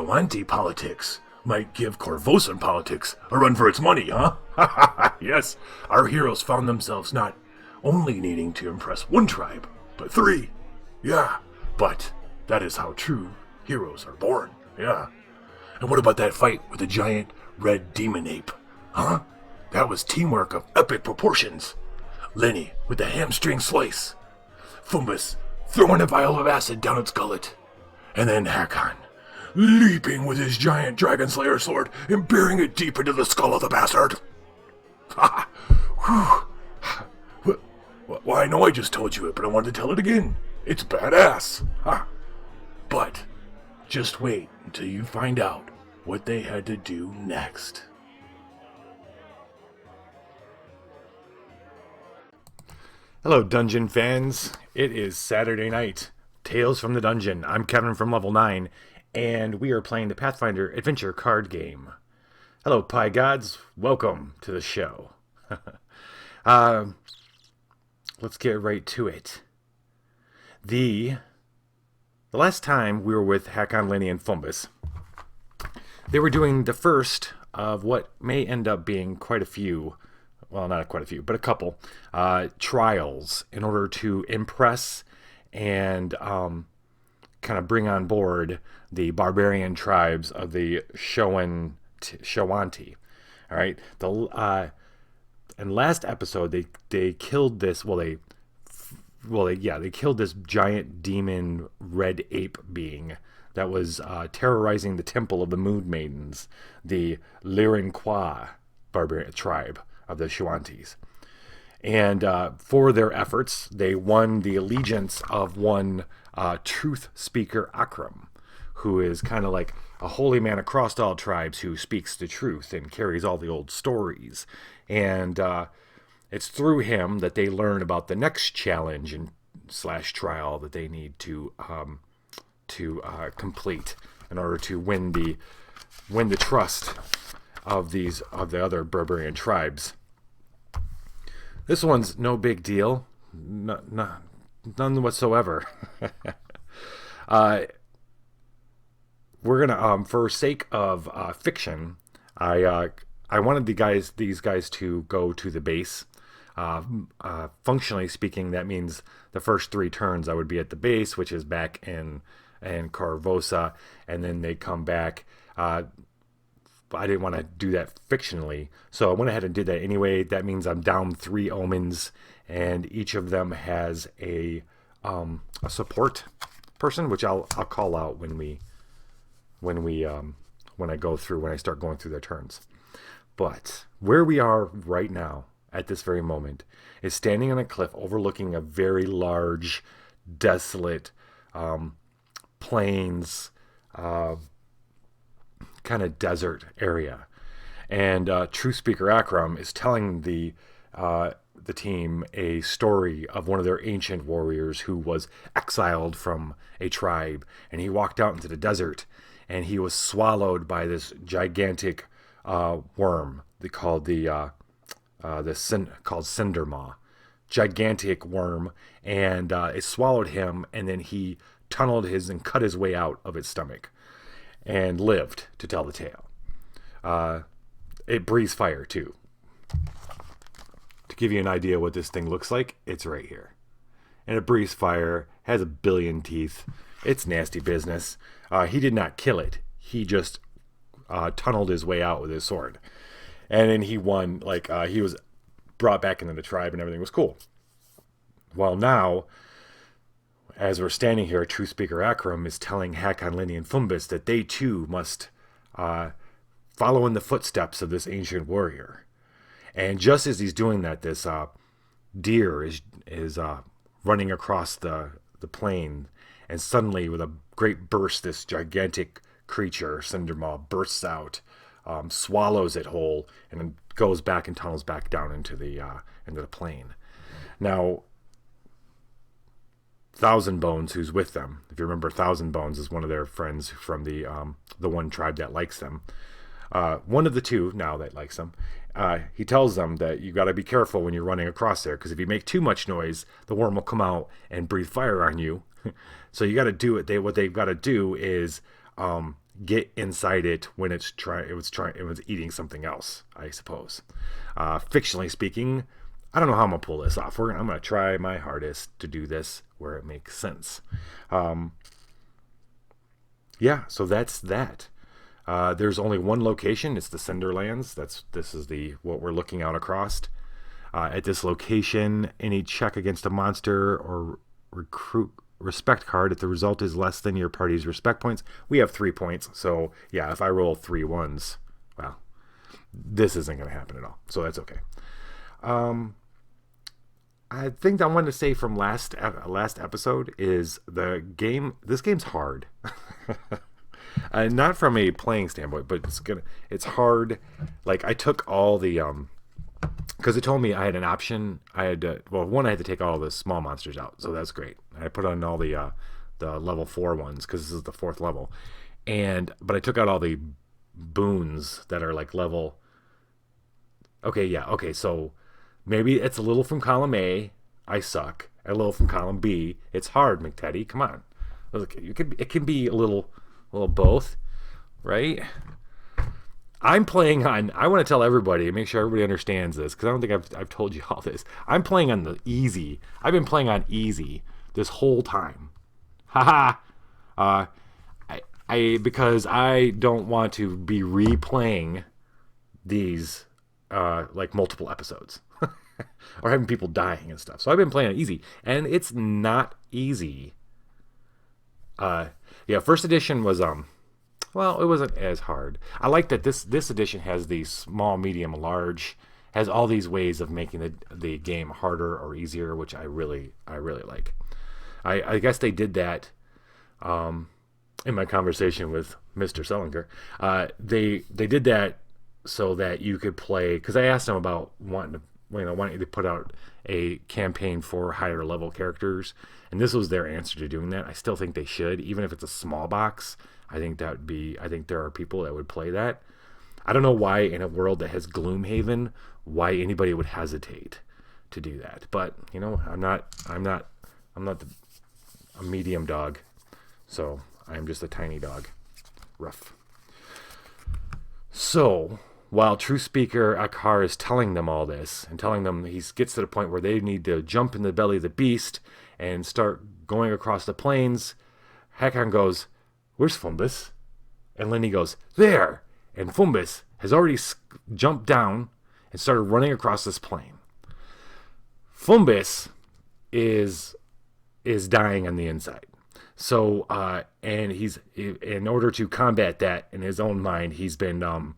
Shawante politics might give Corvosan politics a run for its money, huh? Yes, our heroes found themselves not only needing to impress one tribe, but three. Yeah, but that is how true heroes are born, yeah. And what about that fight with the giant red demon ape? Huh? That was teamwork of epic proportions. Lenny with the hamstring slice. Fumbus throwing a vial of acid down its gullet. And then Hakon leaping with his giant dragon slayer sword and burying it deep into the skull of the bastard. Ha! Well, I know I just told you it, but I wanted to tell it again. It's badass. Ha! But just wait until you find out what they had to do next. Hello, Dungeon fans. It is Saturday night. Tales from the Dungeon. I'm Kevin from Level 9, and we are playing the Pathfinder Adventure Card Game. Hello, Pie Gods. Welcome to the show. Let's get right to it. The last time we were with Hakon, Lenny, and Fumbus, they were doing the first of what may end up being quite a few, well, not quite a few, but a couple, trials in order to impress and kind of bring on board the barbarian tribes of the Shawante. All right. In last episode, they killed this. They killed this giant demon red ape being that was terrorizing the temple of the Moon Maidens, the Lirinqua barbarian tribe of the Shawantes. And for their efforts, they won the allegiance of one truth speaker Akram, who is kind of like a holy man across all tribes who speaks the truth and carries all the old stories. And it's through him that they learn about the next challenge and / trial that they need to complete in order to win the trust of the other barbarian tribes. This one's no big deal, none whatsoever. We're gonna, for sake of fiction, I wanted these guys to go to the base. Functionally speaking, that means the first 3 turns I would be at the base, which is back in Corvosa, and then they come back. I didn't want to do that fictionally, so I went ahead and did that anyway. That means I'm down 3 omens, and each of them has a support person, which I'll call out when I start going through their turns. But where we are right now, at this very moment, is standing on a cliff overlooking a very large, desolate plains, kind of desert area. And True Speaker Akram is telling the team a story of one of their ancient warriors who was exiled from a tribe, and he walked out into the desert, and he was swallowed by this gigantic worm called Cindermaw, gigantic worm, and it swallowed him, and then he tunneled and cut his way out of its stomach, and lived to tell the tale. It breathes fire too. To give you an idea what this thing looks like, it's right here, and it breathes fire, has a billion teeth. It's nasty business. He did not kill it. He just tunneled his way out with his sword. And then he won, he was brought back into the tribe and everything was cool. Well, now, as we're standing here, True Speaker Akram is telling Hakon, Lenny, and Fumbus that they too must follow in the footsteps of this ancient warrior. And just as he's doing that, this deer is running across the plain, and suddenly, with a great burst, this gigantic creature, Cindermaw, bursts out, swallows it whole, and then goes back and tunnels back down into the plain. Now, Thousand Bones, who's with them, if you remember, Thousand Bones is one of their friends from the one tribe that likes them. One of the 2 now that likes them. He tells them that you got to be careful when you're running across there, because if you make too much noise, the worm will come out and breathe fire on you. So you got to do it. What they've got to do is get inside it when it was eating something else, I suppose. Fictionally speaking, I don't know how I'm gonna pull this off. I'm gonna try my hardest to do this where it makes sense. Yeah, so that's that. There's only one location. It's the Cinderlands. This is what we're looking out across. At this location, any check against a monster or recruit respect card, if the result is less than your party's respect points, we have 3 points. So yeah, if I roll 3 ones, well, this isn't going to happen at all. So that's okay. I think I wanted to say from last episode is this game's hard. Not from a playing standpoint, but it's hard. Like I took all the because it told me I had an option. I had to take all the small monsters out, so that's great. I put on all the level 4 ones because this is the 4th level, but I took out all the boons that are like level. Okay, so maybe it's a little from column A. I suck. A little from column B. It's hard, McTeddy. Come on, it can be a little both, right? I'm playing on. I want to tell everybody, make sure everybody understands this, because I don't think I've told you all this. I'm playing on the easy. I've been playing on easy this whole time. Haha. Because I don't want to be replaying these like multiple episodes or having people dying and stuff. So I've been playing on easy, and it's not easy. Yeah, first edition was well, it wasn't as hard. I like that this edition has the small, medium, large, has all these ways of making the game harder or easier, which I really like. I guess they did that in my conversation with Mr. Sellinger. They did that so that you could play, because I asked him about wanting to put out a campaign for higher level characters, and this was their answer to doing that. I still think they should, even if it's a small box. I think there are people that would play that. I don't know why in a world that has Gloomhaven, why anybody would hesitate to do that. But I'm not a medium dog, so I'm just a tiny dog. Rough. So while True Speaker Akar is telling them all this and telling them, he gets to the point where they need to jump in the belly of the beast and start going across the plains, Hakon goes, "Where's Fumbus?" And Lenny goes, "There!" And Fumbus has already jumped down and started running across this plain. Fumbus is dying on the inside. So, and he's, in order to combat that in his own mind, he's been,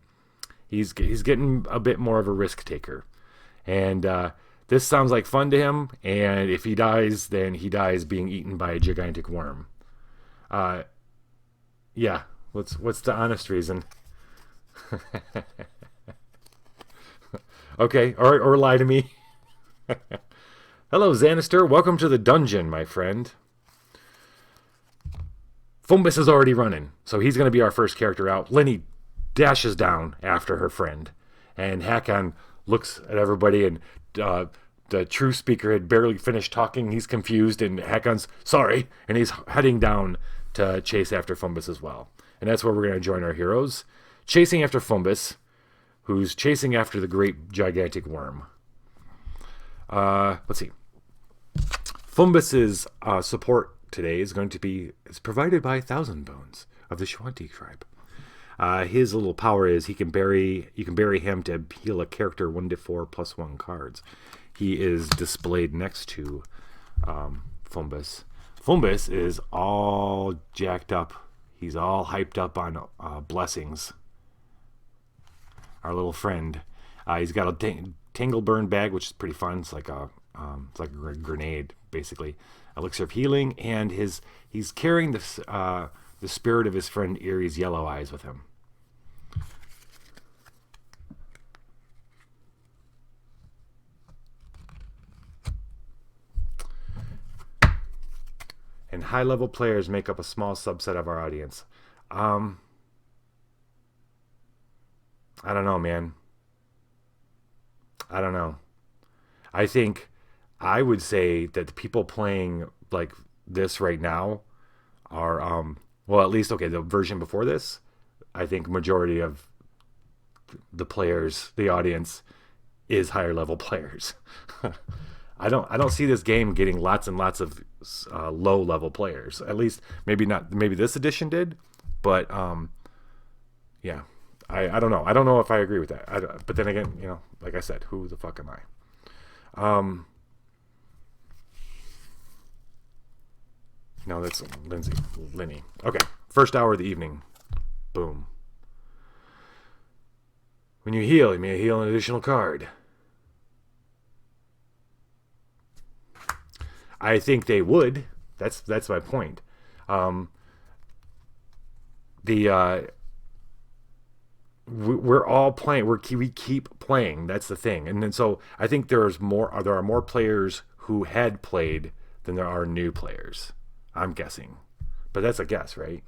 he's getting a bit more of a risk taker. And this sounds like fun to him. And if he dies, then he dies being eaten by a gigantic worm. Yeah. What's the honest reason? Okay, or lie to me. Hello, Xanister. Welcome to the dungeon, my friend. Fumbus is already running, so he's going to be our first character out. Lenny dashes down after her friend, and Hakon looks at everybody, and the True Speaker had barely finished talking. He's confused, and Hakon's sorry, and he's heading down to chase after Fumbus as well. And that's where we're going to join our heroes, chasing after Fumbus, who's chasing after the great gigantic worm. Let's see. Fumbus's support today is provided by Thousand Bones of the Shwanti tribe. His little power is you can bury him to heal a character 1/4+1 cards. He is displayed next to Fumbus. Fumbus is all jacked up. He's all hyped up on blessings. Our little friend. He's got a Tangleburn bag, which is pretty fun. It's like a grenade, basically. Elixir of healing, and he's carrying the spirit of his friend Erie's yellow eyes with him. And high-level players make up a small subset of our audience. I don't know, man. I don't know. I think I would say that the people playing like this right now are, well, at least, okay, the version before this I think majority of the players, the audience, is higher level players. I don't see this game getting lots and lots of low level players. At least maybe not. Maybe this edition did, but yeah. I don't know. I don't know if I agree with that. But then again, like I said, who the fuck am I? No, that's Lenny. Okay, first hour of the evening. Boom. When you heal, you may heal an additional card. I think they would. That's my point. We're all playing. We keep playing. That's the thing. And then so I think there are more players who had played than there are new players. I'm guessing, but that's a guess, right?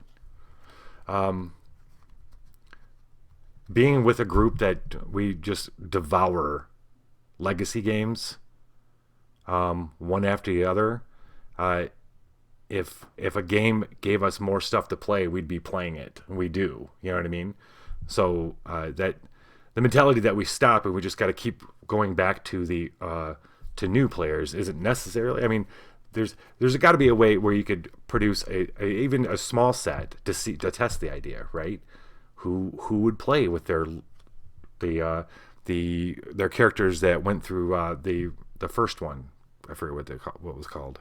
Being with a group that we just devour legacy games, one after the other. If a game gave us more stuff to play, we'd be playing it. And we do. You know what I mean? So that the mentality that we stop and we just got to keep going back to the to new players isn't necessarily. I mean, there's got to be a way where you could produce even a small set to test the idea, right? Who would play with their characters that went through the first one. I forget what it was called.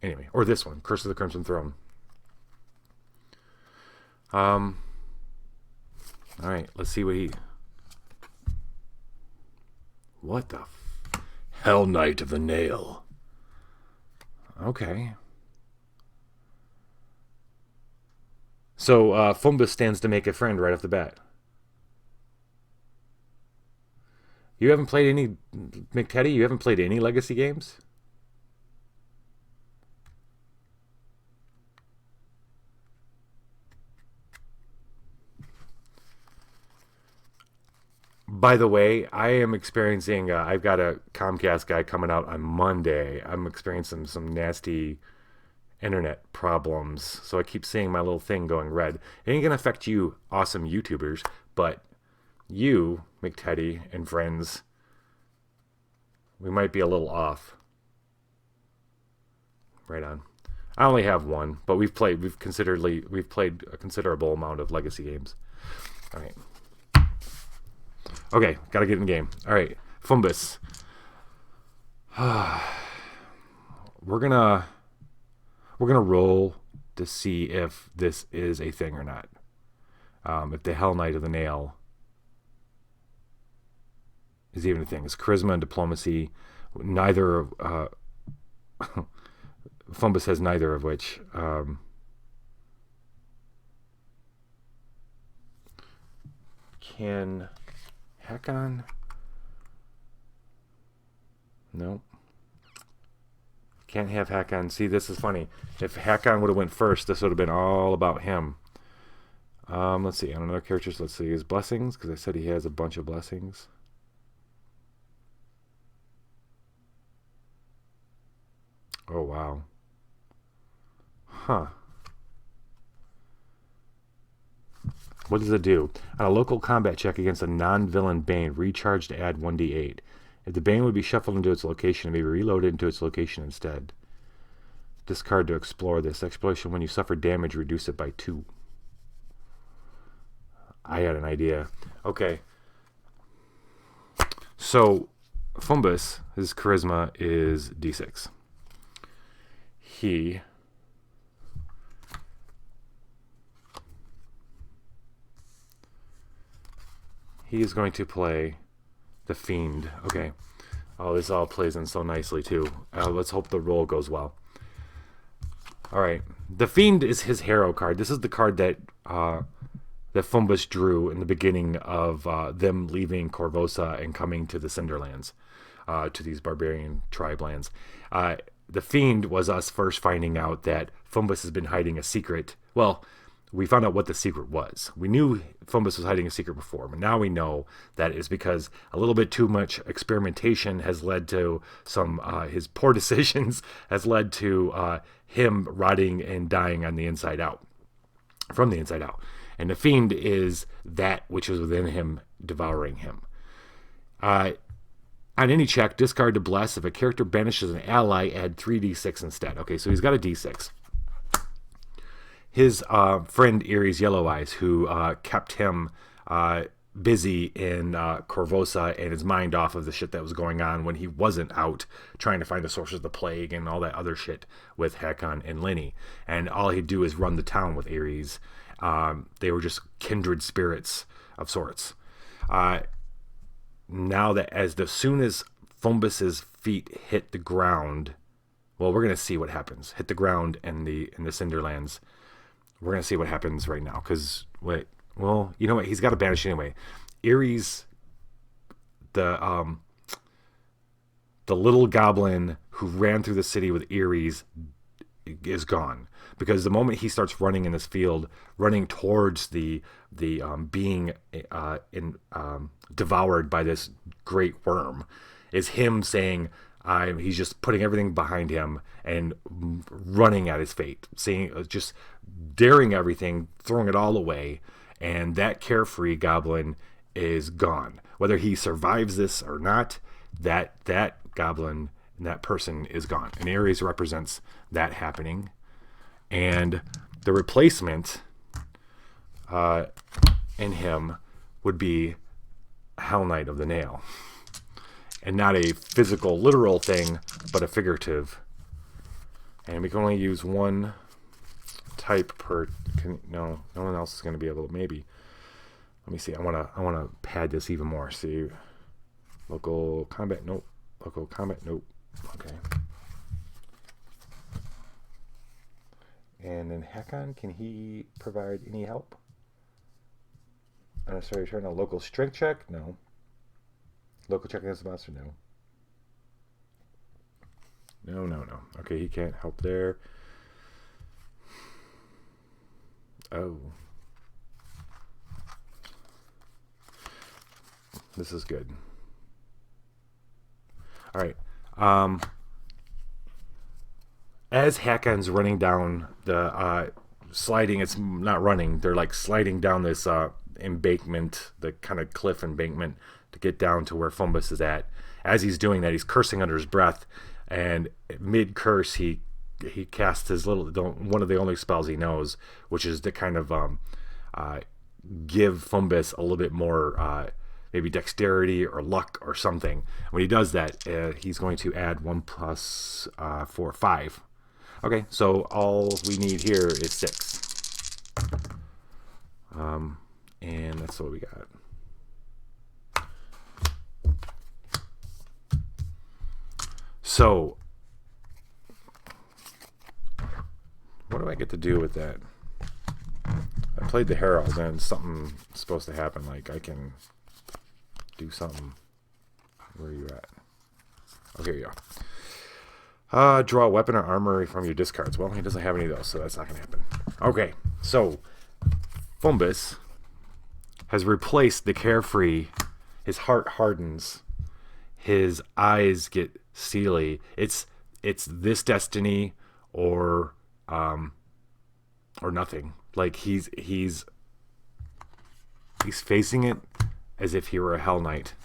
Anyway, or this one, Curse of the Crimson Throne. All right, let's see what the Hell Knight of the Nail. Okay. So Fumbus stands to make a friend right off the bat. You haven't played any, McTeddy? You haven't played any Legacy games? By the way, I am experiencing, I've got a Comcast guy coming out on Monday. I'm experiencing some nasty internet problems. So I keep seeing my little thing going red. It ain't going to affect you awesome YouTubers, but you, McTeddy and friends, we might be a little off. Right on. I only have one, but we've played a considerable amount of Legacy games. All right. Okay, gotta get in the game. All right, Fumbus. We're gonna roll to see if this is a thing or not. If the Hell Knight of the Nail is even a thing. It's charisma and diplomacy. Neither of Fumbus has neither of which. Can Hakon? No. Can't have Hakon. See, this is funny. If Hakon would have went first, this would have been all about him. Let's see. On another characters, let's see his blessings, because I said he has a bunch of blessings. Oh, wow. Huh. What does it do? On a local combat check against a non-villain Bane, recharge to add 1d8. If the Bane would be shuffled into its location, it may be reloaded into its location instead. Discard to explore this. Exploration, when you suffer damage, reduce it by 2. I had an idea. Okay. So, Fumbus, his charisma is d6. He is going to play the Fiend. Okay. Oh, this all plays in so nicely, too. Let's hope the roll goes well. All right. The Fiend is his hero card. This is the card that Fumbus drew in the beginning of them leaving Corvosa and coming to the Cinderlands, to these barbarian tribe lands. The Fiend was us first finding out that Fumbus has been hiding a secret. Well, we found out what the secret was. We knew Fumbus was hiding a secret before, but now we know that it's because a little bit too much experimentation has led to some, his poor decisions has led to him rotting and dying on the inside out, from the inside out. And the fiend is that which is within him devouring him. On any check, discard to bless. If a character banishes an ally, add 3d6 instead. Okay, so he's got a d6. His friend Erie's Yellow Eyes, who kept him busy in Corvosa and his mind off of the shit that was going on when he wasn't out trying to find the sources of the plague and all that other shit with Hakon and Lenny. And all he'd do is run the town with Ares. They were just kindred spirits of sorts. Now that as soon as Fombus's feet hit the ground, well, we're gonna see what happens. Hit the ground in the Cinderlands. We're gonna see what happens right now. Cause wait, well, you know what? He's got to banish anyway. Ares, the little goblin who ran through the city with Ares, is gone, because the moment he starts running in this field, running towards the being devoured by this great worm, is him saying, he's just putting everything behind him and running at his fate, saying, just daring everything, throwing it all away, and that carefree goblin is gone. Whether he survives this or not, that goblin and that person is gone. And Ares represents that happening. And the replacement in him would be Hell Knight of the Nail. And not a physical, literal thing, but a figurative. And we can only use one type per. No one else is going to be able to. Maybe. Let me see. I want to pad this even more. See, local combat. Nope. Local combat. Nope. Okay. And then Hakon, can he provide any help? Unnecessary return a local strength check? No. Local check against the monster? No. No. Okay, he can't help there. Oh. This is good. Alright. As Hakon's running down the sliding, it's not running, they're like sliding down this embankment, the kind of cliff embankment to get down to where Fombus is at. As he's doing that, he's cursing under his breath, and mid-curse he casts his one of the only spells he knows, which is to kind of give Fombus a little bit more maybe dexterity or luck or something. When he does that, he's going to add 1 plus 4, 5. Okay, so all we need here is 6. And that's what we got. So, what do I get to do with that? I played the Herald, and something's supposed to happen. Like, I can do something. Where are you at? Oh, here you go. Draw a weapon or armor from your discards. Well, he doesn't have any of those, so that's not going to happen. Okay, so Fombus has replaced the carefree. His heart hardens. His eyes get steely. It's this destiny or nothing. Like he's facing it as if he were a Hell Knight.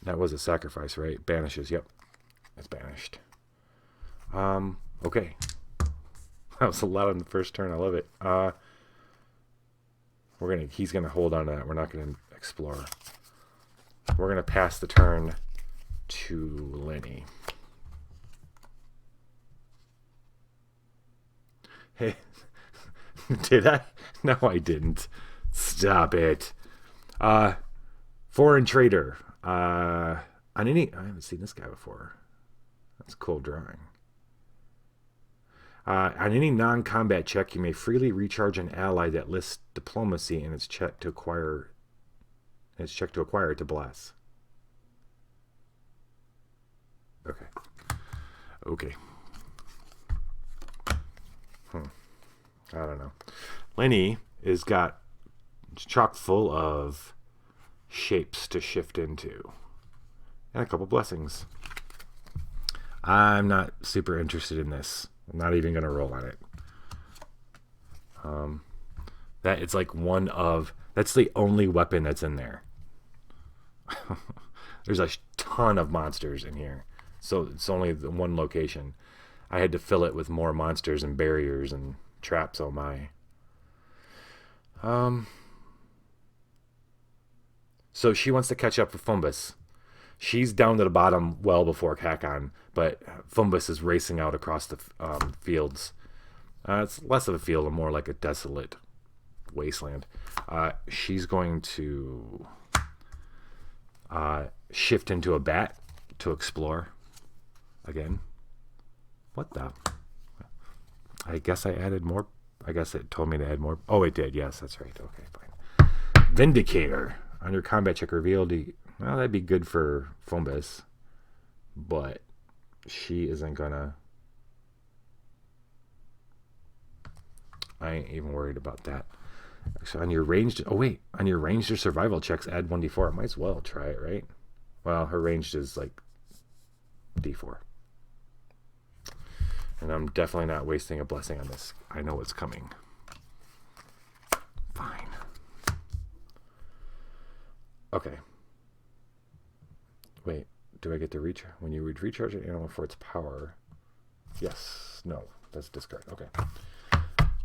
That was a sacrifice, right? Banishes. Yep, it's banished. Okay. That was a lot on the first turn. I love it. He's gonna hold on to that. We're not gonna explore. We're gonna pass the turn to Lenny. Hey, did I? No, I didn't. Stop it. Foreign trader. I haven't seen this guy before. That's a cool drawing. On any non-combat check, you may freely recharge an ally that lists diplomacy in its check to acquire. To bless. Okay. I don't know. Lenny is got chock full of shapes to shift into, and a couple blessings. I'm not super interested in this. I'm not even gonna roll on it. That it's like that's the only weapon that's in there. There's a ton of monsters in here, so it's only the one location. I had to fill it with more monsters and barriers and traps. Oh my. So she wants to catch up with Fumbus. She's down to the bottom well before Kakon, but Fumbus is racing out across the fields. It's less of a field and more like a desolate wasteland. She's going to shift into a bat to explore again. What the? I guess I added more. I guess it told me to add more. Oh, it did. Yes, that's right. Okay, fine. Vindicator. On your combat check, reveal well, that'd be good for Fumbus, but she isn't gonna. I ain't even worried about that. So on your ranged, on your ranged or survival checks, add 1d4. I might as well try it, right? Well, her ranged is like d4. And I'm definitely not wasting a blessing on this. I know what's coming. Fine. Okay. Wait, do I get to recharge? When you recharge an animal for its power. Yes. No. That's discard. Okay.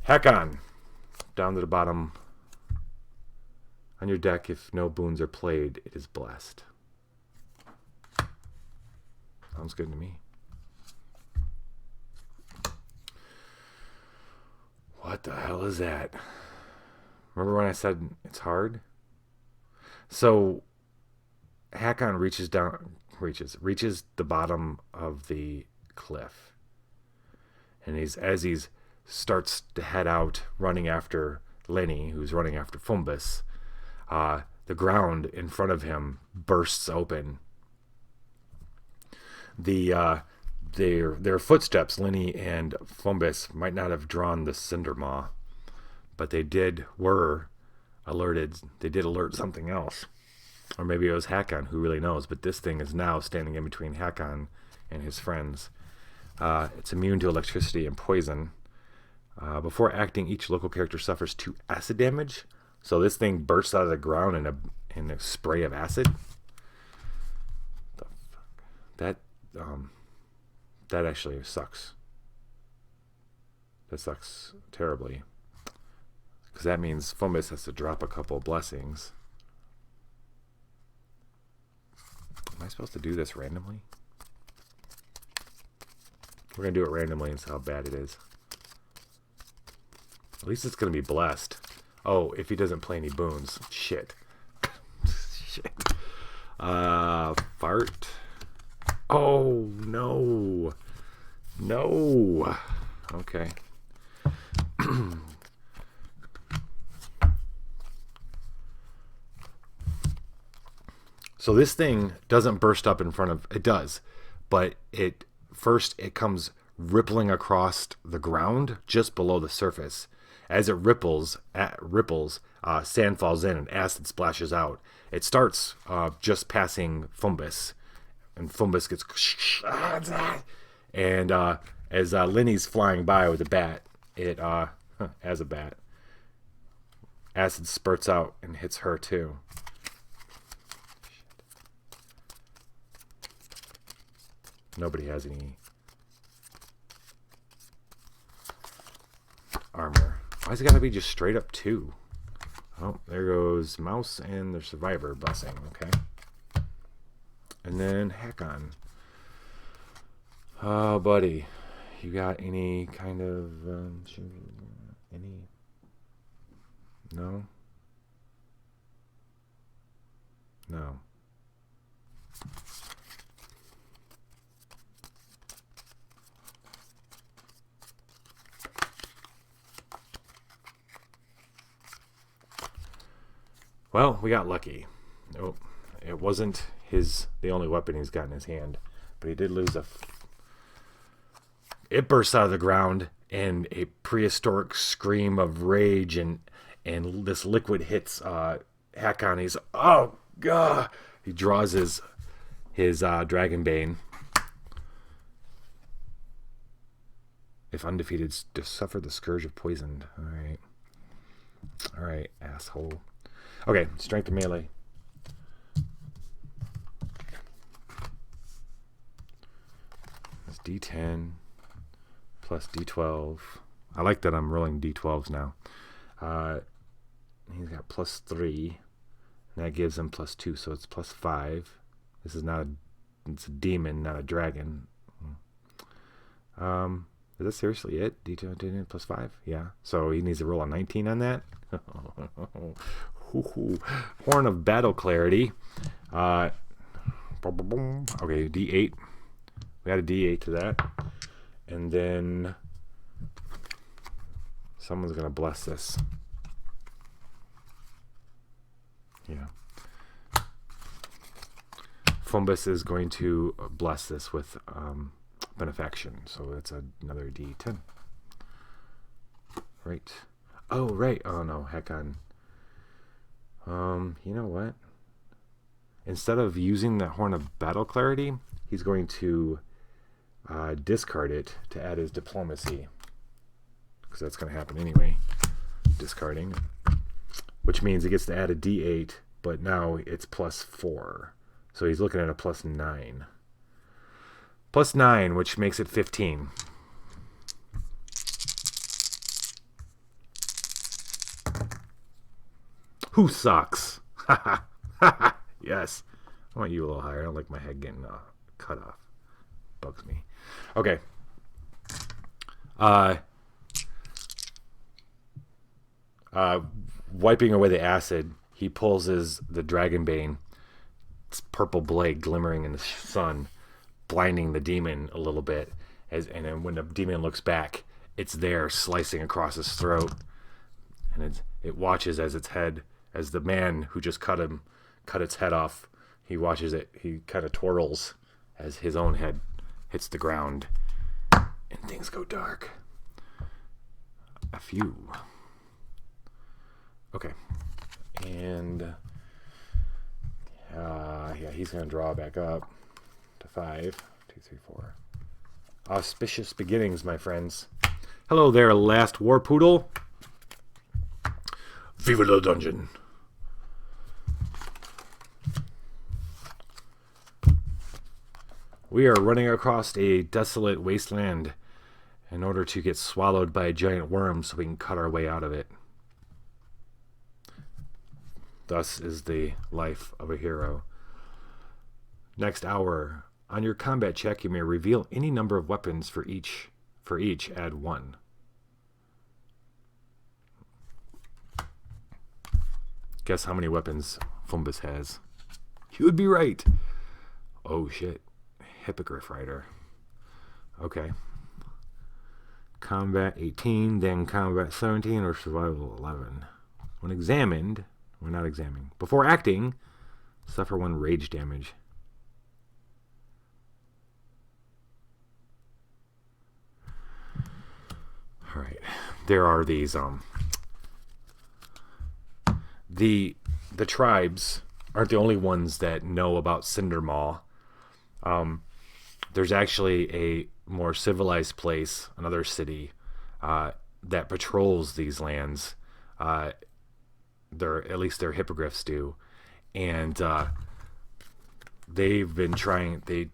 Hakon. Down to the bottom. On your deck, if no boons are played, it is blessed. Sounds good to me. What the hell is that? Remember when I said it's hard? So Hakon reaches the bottom of the cliff. And as he starts to head out running after Lenny, who's running after Fumbus, the ground in front of him bursts open. Their footsteps, Lenny and Fumbus, might not have drawn the Cindermaw, but were alerted. They did alert something else. Or maybe it was Hakon, who really knows, but this thing is now standing in between Hakon and his friends. It's immune to electricity and poison. Before acting, each local character suffers 2 acid damage. So this thing bursts out of the ground in a spray of acid. The fuck? That actually sucks. That sucks terribly. Because that means Fumbus has to drop a couple blessings. Am I supposed to do this randomly? We're going to do it randomly and see how bad it is. At least it's going to be blessed. Oh, if he doesn't play any boons. Shit. Shit. Fart. Oh, no. No. Okay. So this thing doesn't burst up in front of... It does. But it comes rippling across the ground just below the surface. As it ripples, sand falls in and acid splashes out. It starts just passing Fumbus. And Fumbus gets... And as Lenny's flying by with a bat, as a bat, acid spurts out and hits her too. Nobody has any armor. Why's it gotta be just straight up 2? Oh, there goes Mouse and the Survivor blessing. Okay. And then Hakon. Oh, buddy. You got any kind of... any... No? No. Well, we got lucky. Oh, it wasn't the only weapon he's got in his hand, but he did lose It bursts out of the ground, and a prehistoric scream of rage, and this liquid hits Hakon. He's, oh god! He draws his Dragonbane, If undefeated, suffer the scourge of poisoned. All right, asshole. Okay, strength of melee. It's D10 plus D12. I like that I'm rolling D12s now. He's got plus 3. And that gives him plus 2, so it's plus 5. This is not it's a demon, not a dragon. Is that seriously it? D2 plus 5? Yeah. So he needs to roll a 19 on that. Horn of Battle Clarity. Okay, D8. We add a D8 to that. And then someone's going to bless this. Yeah. Fumbus is going to bless this with benefaction. So that's another D10. Right. Oh, right. Oh, no. Heck on. You know what? Instead of using the Horn of Battle Clarity, he's going to discard it to add his diplomacy. Because that's going to happen anyway. Discarding. Which means he gets to add a D8, but now it's plus 4. So he's looking at a plus 9. Plus 9, which makes it 15. Who sucks? Yes. I want you a little higher. I don't like my head getting cut off. Bugs me. Okay. Wiping away the acid, he pulls the Dragonbane, its purple blade glimmering in the sun, blinding the demon a little bit. And then when the demon looks back, it's there slicing across his throat. And it watches as the man who just cut its head off, he watches it. He kind of twirls as his own head hits the ground. And things go dark. A few. Okay. And yeah, he's going to draw back up to 5. 2, 3, 4. Auspicious beginnings, my friends. Hello there, last war poodle. Viva la dungeon. We are running across a desolate wasteland in order to get swallowed by a giant worm so we can cut our way out of it. Thus is the life of a hero. Next hour. On your combat check, you may reveal any number of weapons for each. For each, add 1. Guess how many weapons Fumbus has? You would be right. Oh, shit. Hippogriff Rider. Okay. Combat 18, then combat 17, or survival 11. When examined, we're not examining. Before acting, suffer 1 rage damage. All right. There are these the tribes aren't the only ones that know about Cindermaw. There's actually a more civilized place, another city, that patrols these lands. At least their hippogriffs do, and they've been trying. They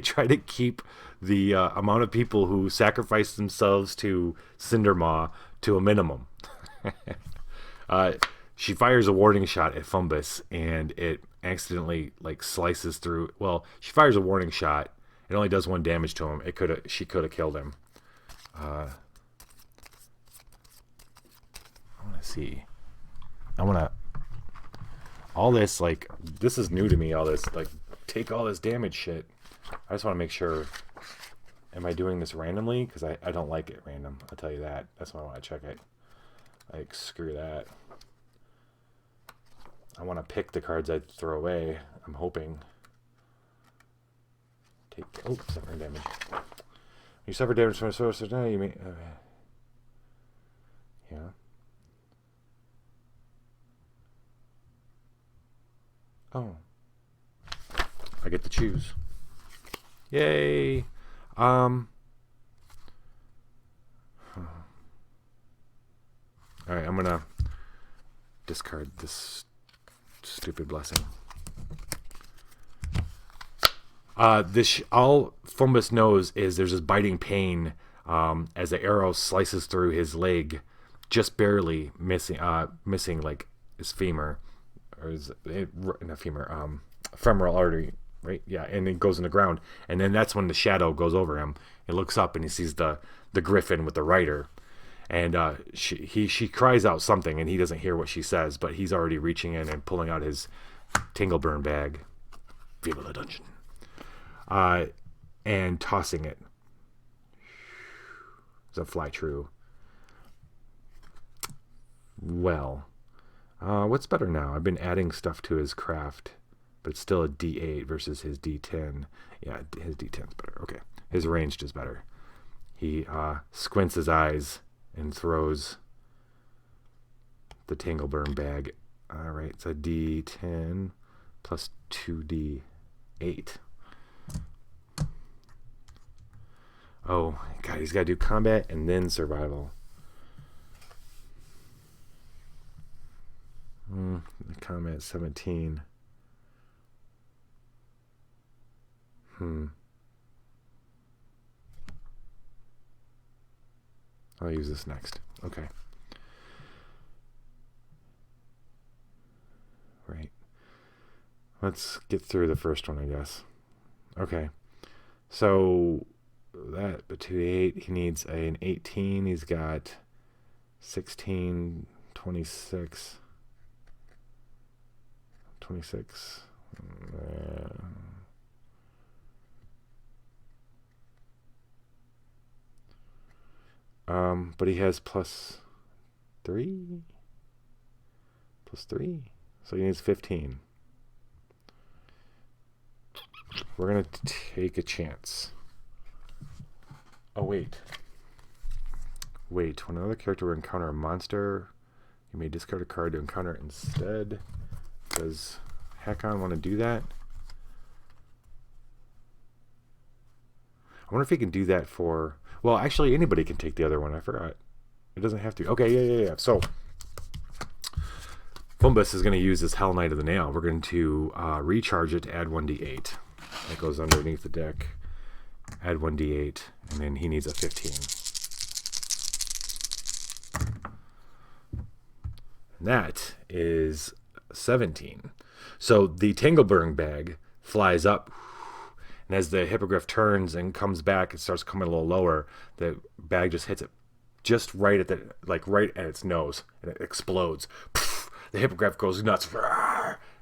try to keep the amount of people who sacrifice themselves to Cindermaw to a minimum. She fires a warning shot at Fumbus, and it accidentally slices through. Well, she fires a warning shot. It only does 1 damage to him. She could have killed him. I want to see. All this, this is new to me, all this, take all this damage shit. I just want to make sure, am I doing this randomly? Because I don't like it random, I'll tell you that. That's why I want to check it. Screw that. I want to pick the cards I'd throw away, I'm hoping. Suffering damage. You suffer damage from a source, no, you may... yeah. Oh. I get to choose. Yay. All right, I'm gonna discard this stupid blessing. All Fumbus knows is there's this biting pain as the arrow slices through his leg, just barely missing like his femur, or not femur, femoral artery, right? Yeah, and it goes in the ground, and then that's when the shadow goes over him. He looks up and he sees the griffin with the rider, and she cries out something, and he doesn't hear what she says, but he's already reaching in and pulling out his Tingleburn bag, Viva la Dungeon, and tossing it. Does that fly true? Well, what's better now? I've been adding stuff to his craft, but it's still a D8 versus his D10. Yeah, his D10's better. Okay, his ranged is better. He squints his eyes and throws the Tingleburn bag. All right, it's a D10 plus 2D8. Oh, God, he's got to do combat and then survival. Combat 17. I'll use this next. Okay. Right. Let's get through the first one, I guess. Okay. So that, but 2d8, he needs an 18. He's got 16, 26. 26. But he has plus 3. Plus 3. So he needs 15. We're going to take a chance. Oh, wait. Wait. When another character will encounter a monster, you may discard a card to encounter it instead. Does Hakon want to do that? I wonder if he can do that for... Well, actually, anybody can take the other one. I forgot. It doesn't have to. Okay, yeah. So, Fumbus is going to use this Hell Knight of the Nail. We're going to recharge it to add 1d8. That goes underneath the deck. Add 1d8, and then he needs a 15. And that is 17. So the Tingleburn bag flies up, and as the hippogriff turns and comes back, it starts coming a little lower. The bag just hits it just right at right at its nose, and it explodes. The hippogriff goes nuts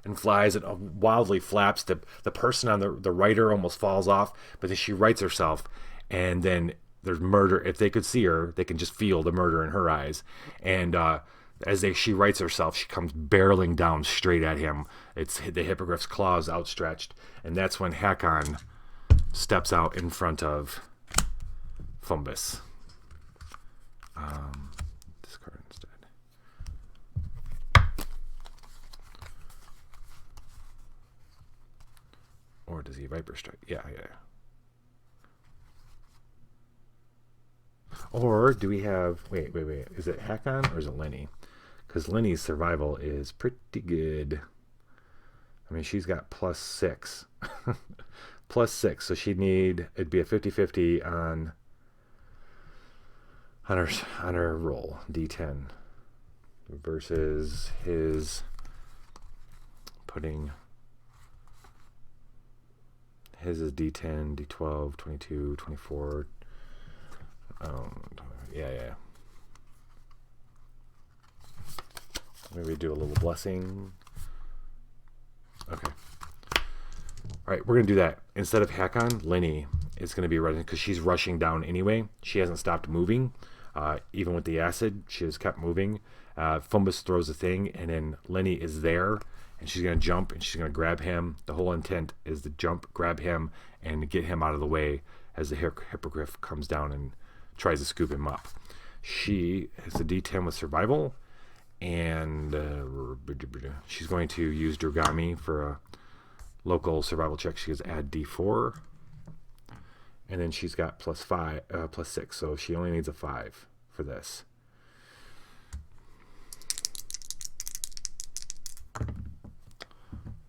and flies and wildly flaps. The person on the rider almost falls off, but then she rights herself, and then there's murder. If they could see her, they can just feel the murder in her eyes. And she rights herself, she comes barreling down straight at him. It's the hippogriff's claws outstretched, and that's when Hakon steps out in front of Fumbus. Discard instead. Or does he Viper Strike? Yeah. Or do we have... Wait. Is it Hakon or is it Lenny? Because Lenny's survival is pretty good. I mean, she's got plus 6. Plus 6. So she'd need... It'd be a 50-50 on her roll. D10. Versus his... Putting... His is D10, D12, 22, 24... yeah. Maybe do a little blessing. Okay. All right, we're going to do that. Instead of Hakon, Lenny is going to be running because she's rushing down anyway. She hasn't stopped moving. Even with the acid, she has kept moving. Fumbus throws a thing, and then Lenny is there, and she's going to jump, and she's going to grab him. The whole intent is to jump, grab him, and get him out of the way as the hippogriff comes down and tries to scoop him up. She has a D10 with survival, and she's going to use Durgami for a local survival check. She has add D4, and then she's got plus 6, so she only needs a 5 for this.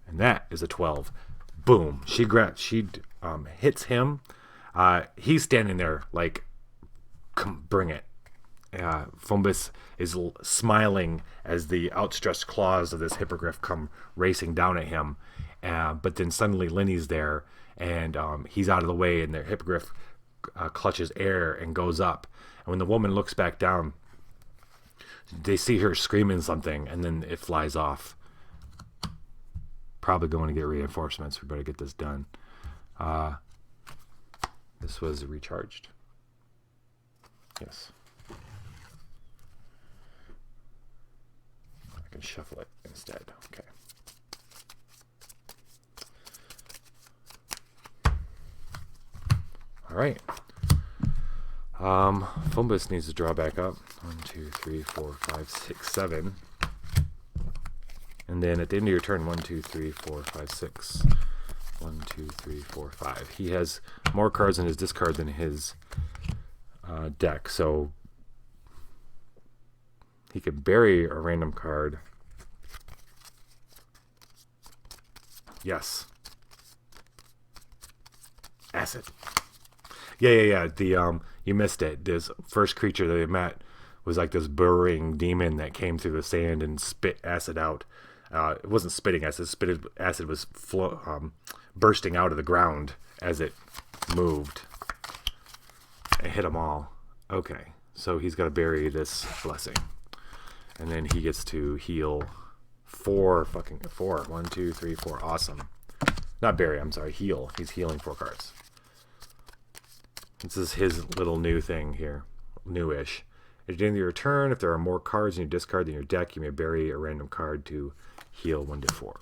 And that is a 12. Boom. She hits him. He's standing there like, come, bring it. Fumbus is smiling as the outstretched claws of this hippogriff come racing down at him. But then suddenly Lenny's there, and he's out of the way, and the hippogriff clutches air and goes up. And when the woman looks back down, they see her screaming something, and then it flies off. Probably going to get reinforcements. We better get this done. This was recharged. Yes. I can shuffle it instead. Okay. All right. Fumbus needs to draw back up. 1, 2, 3, 4, 5, 6, 7. And then at the end of your turn, 1, 2, 3, 4, 5, 6. 1, 2, 3, 4, 5. He has more cards in his discard than his deck, so he can bury a random card. Yes. Acid. Yeah. The you missed it. This first creature that they met was like this burrowing demon that came through the sand and spit acid out. It wasn't spitting acid. Acid was bursting out of the ground as it moved. It hit them all. Okay, so he's got to bury this blessing, and then he gets to heal 4. 1, 2, 3, 4. Awesome. Not bury. I'm sorry. Heal. He's healing 4 cards. This is his little new thing here. Newish. At the end of your turn, if there are more cards in your discard than your deck, you may bury a random card to heal 1 to 4.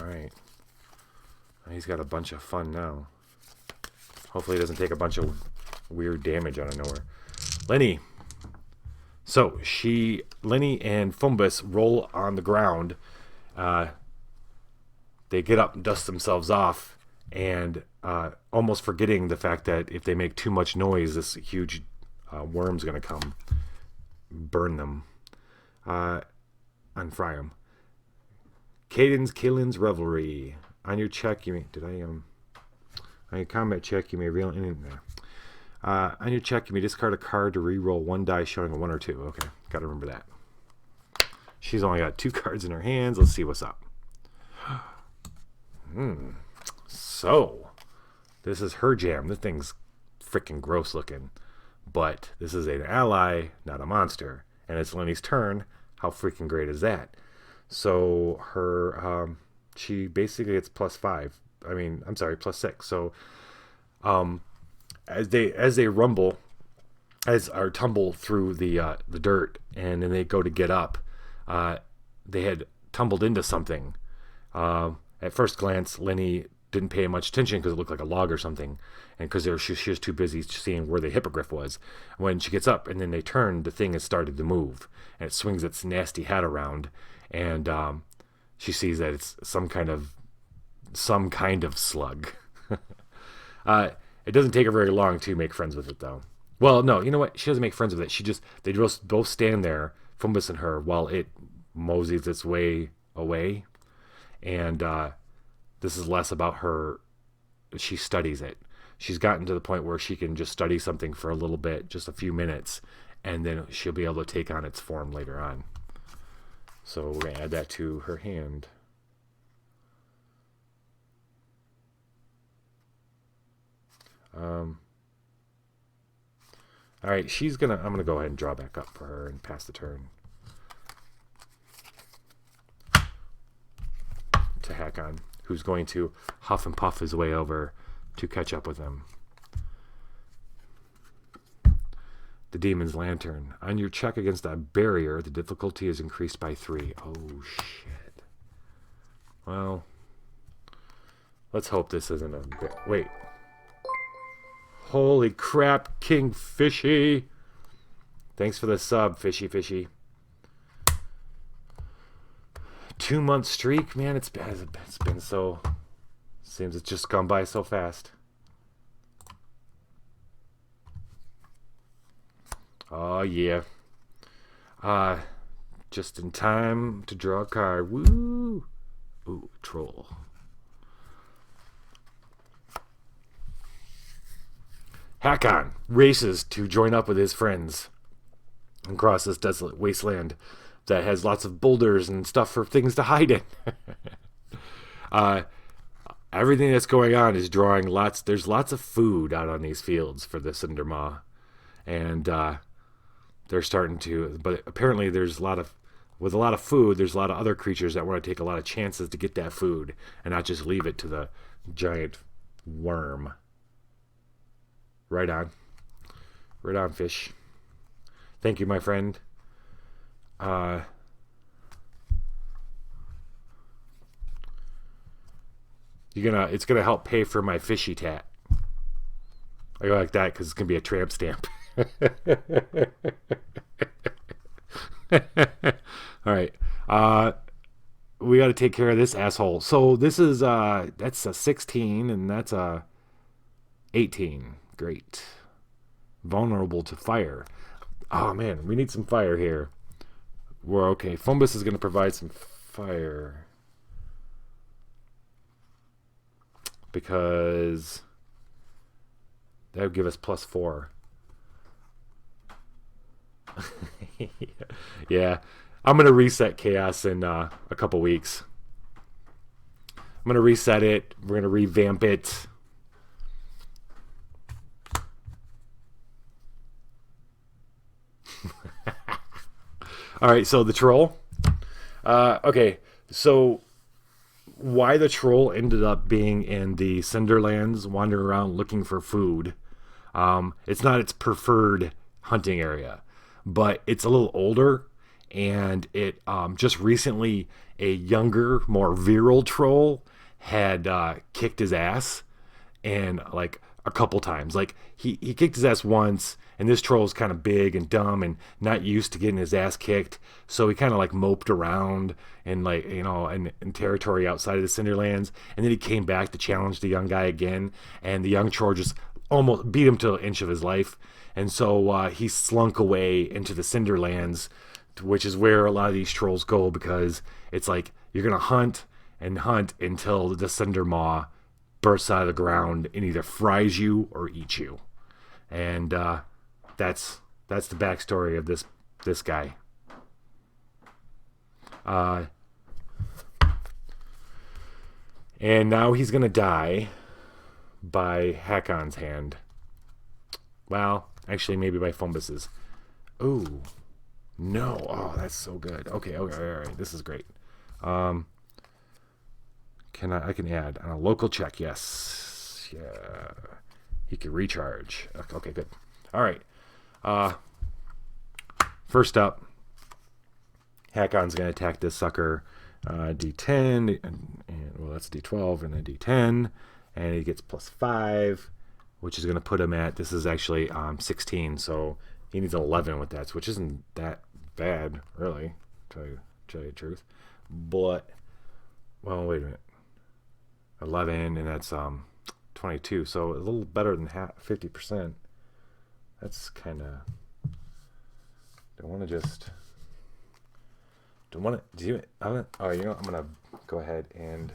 Alright. He's got a bunch of fun now. Hopefully he doesn't take a bunch of weird damage out of nowhere. Lenny. So, Lenny and Fumbus roll on the ground. They get up and dust themselves off, and almost forgetting the fact that if they make too much noise, this huge worm's going to come burn them, unfry them. Caden's Killin's Revelry. On your check, you may... on your combat check, you may reel in there. On your check, you may discard a card to re-roll 1 die showing a 1 or 2. Okay, got to remember that. She's only got 2 cards in her hands. Let's see what's up. So, this is her jam. This thing's freaking gross looking. But this is an ally, not a monster. And it's Lenny's turn. How freaking great is that? So, her, she basically gets +5. I mean, I'm sorry, +6. So, as they rumble, or tumble through the dirt, and then they go to get up, they had tumbled into something. At first glance, Lenny didn't pay much attention because it looked like a log or something, and because she was too busy seeing where the hippogriff was. When she gets up and then they turn, the thing has started to move, and it swings its nasty head around, and she sees that it's some kind of slug. It doesn't take her very long to make friends with it, though. Well, no, you know what? She doesn't make friends with it. They just both stand there, Fumbus and her, while it moseys its way away. And this is less about her. She studies it. She's gotten to the point where she can just study something for a little bit, just a few minutes, and then she'll be able to take on its form later on. So we're going to add that to her hand. All right, I'm gonna go ahead and draw back up for her and pass the turn to Hakon, who's going to huff and puff his way over to catch up with him. The Demon's Lantern. On your check against a barrier, the difficulty is increased by 3. Oh, shit. Well, let's hope this isn't a... Wait. Holy crap, King Fishy. Thanks for the sub, Fishy. 2-month streak, man. It's been so Seems it's just gone by so fast. Oh, yeah. Just in time to draw a card. Woo! Ooh, troll. Hakon races to join up with his friends and cross this desolate wasteland that has lots of boulders and stuff for things to hide in. Everything that's going on is drawing lots. There's lots of food out on these fields for the Cindermaw, and they're starting to. But apparently, there's a lot of food. There's a lot of other creatures that want to take a lot of chances to get that food and not just leave it to the giant worm. Right on, fish. Thank you, my friend. It's gonna help pay for my fishy tat. I go like that because it's gonna be a tramp stamp. All right. We got to take care of this asshole. So this is that's a 16 and that's a 18. Great. Vulnerable to fire. Oh man, we need some fire here. We're okay. Fumbus is gonna provide some fire. Because that would give us +4. Yeah. I'm going to reset Chaos in a couple weeks. I'm going to reset it. We're going to revamp it. All right, so the troll. Okay, so why the troll ended up being in the Cinderlands, wandering around looking for food. It's not its preferred hunting area, but it's a little older, and it just recently a younger, more virile troll had kicked his ass, and like a couple times. Like he kicked his ass once, and this troll is kind of big and dumb and not used to getting his ass kicked, so he kind of like moped around and like, you know, in territory outside of the Cinderlands, and then he came back to challenge the young guy again, and the young troll just almost beat him to an inch of his life, and so he slunk away into the Cinderlands, which is where a lot of these trolls go, because it's like you're gonna hunt and hunt until the Cindermaw bursts out of the ground and either fries you or eats you, and that's the backstory of this guy. And now he's gonna die by Hakon's hand. Well, actually, maybe by Fumbus's. Ooh, no! Oh, that's so good. Okay, all right. This is great. I can add on a local check. Yes, yeah. He can recharge. Okay, good. All right. First up, Hakon's gonna attack this sucker. D10, and well, that's D12 and a D10, and he gets +5, which is gonna put him at. This is actually 16, so he needs 11 with that, which isn't that bad, really. Tell you the truth. But well, wait a minute. 11, and that's 22, so a little better than 50%. That's kind of. Don't want to do it. Oh, you know what? I'm gonna go ahead and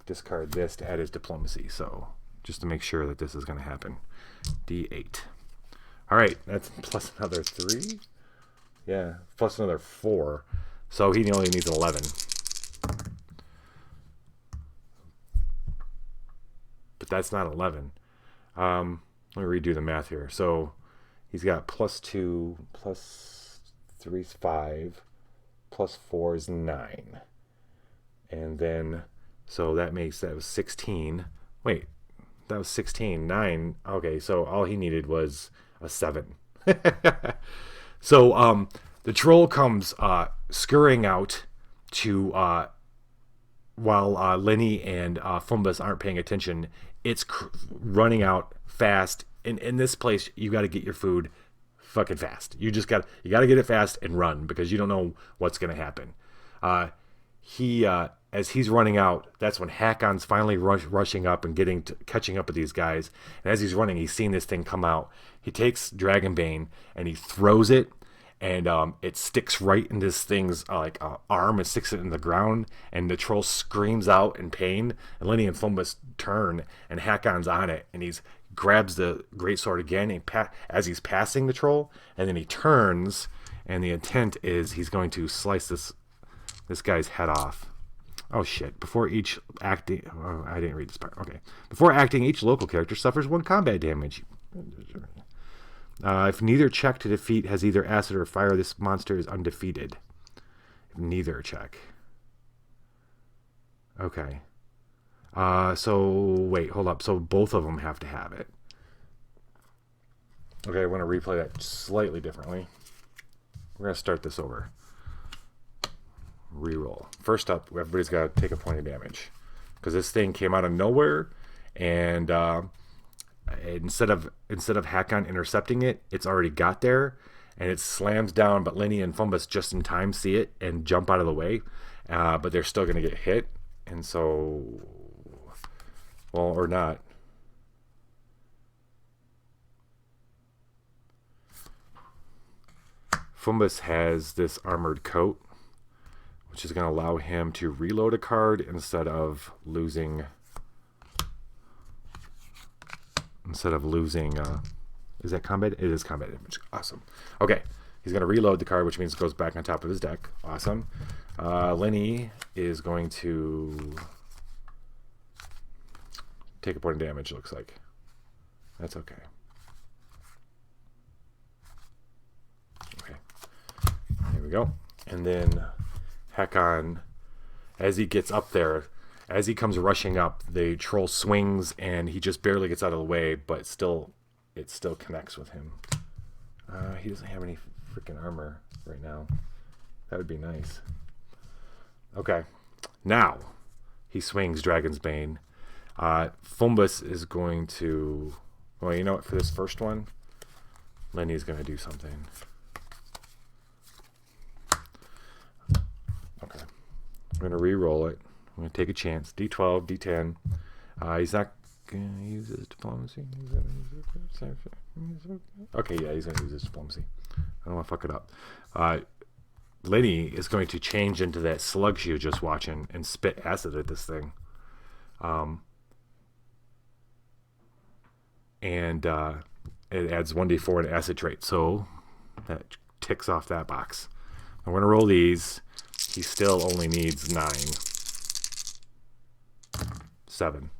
discard this to add his diplomacy. So just to make sure that this is gonna happen. D8. All right, that's plus another 3. Yeah, plus another 4. So he only needs 11. But that's not 11. Let me redo the math here. So he's got +2, +3 is 5, +4 is 9. And then, so that was 16. Wait, that was 16. 9. Okay, so all he needed was a 7. So the troll comes scurrying out to, while Lenny and Fumbus aren't paying attention, it's running out fast. In this place, you got to get your food fucking fast. You got to get it fast and run, because you don't know what's going to happen. He as he's running out, that's when Hakon's finally rushing up and catching up with these guys. And as he's running, he's seeing this thing come out. He takes Dragonbane and he throws it, and it sticks right in this thing's arm and sticks it in the ground. And the troll screams out in pain. And Lenny and Fumbus turn, and Hakon's on it, and he's grabs the greatsword again as he's passing the troll, and then he turns, and the intent is he's going to slice this guy's head off. Oh shit. Before each acting... Oh, I didn't read this part. Okay. Before acting, each local character suffers 1 combat damage. If neither check to defeat has either acid or fire, this monster is undefeated. Neither check. Okay. So, wait, hold up. So both of them have to have it. Okay, I want to replay that slightly differently. We're going to start this over. Reroll. First up, everybody's got to take a point of damage, because this thing came out of nowhere, and instead of Hakon intercepting it, it's already got there, and it slams down, but Lenny and Fumbus just in time see it and jump out of the way, but they're still going to get hit, and so, well, or not. Fumbus has this armored coat, which is going to allow him to reload a card instead of losing. Is that combat? It is combat damage. Awesome. Okay, he's going to reload the card, which means it goes back on top of his deck. Awesome. Lenny is going to take a point of damage. It looks like that's okay. Okay. Here we go. And then Hakon, as he gets up there, as he comes rushing up, the troll swings and he just barely gets out of the way, but it still connects with him. He doesn't have any freaking armor right now. That would be nice. Okay, now he swings Dragon's Bane. Fumbus is going to... Well, you know what? For this first one, Lenny's going to do something. Okay. I'm going to re-roll it. I'm going to take a chance. D12, D10. He's not going to use his diplomacy. Okay, yeah, he's going to use his diplomacy. I don't want to fuck it up. Lenny is going to change into that slug she was just watching and spit acid at this thing. And it adds 1d4 an acid trait. So that ticks off that box. I'm going to roll these. He still only needs 9. 7.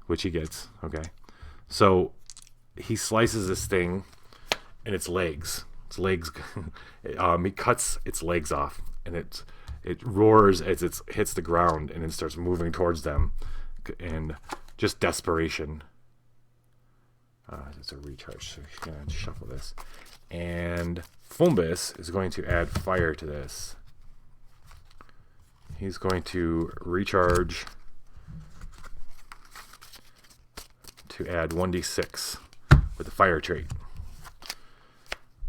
Which he gets. Okay. So he slices this thing and its legs. He cuts its legs off, and it roars as it hits the ground, and it starts moving towards them, and just desperation. It's a recharge, so he's gonna shuffle this, and Fumbus is going to add fire to this. He's going to recharge to add 1d6 with the fire trait.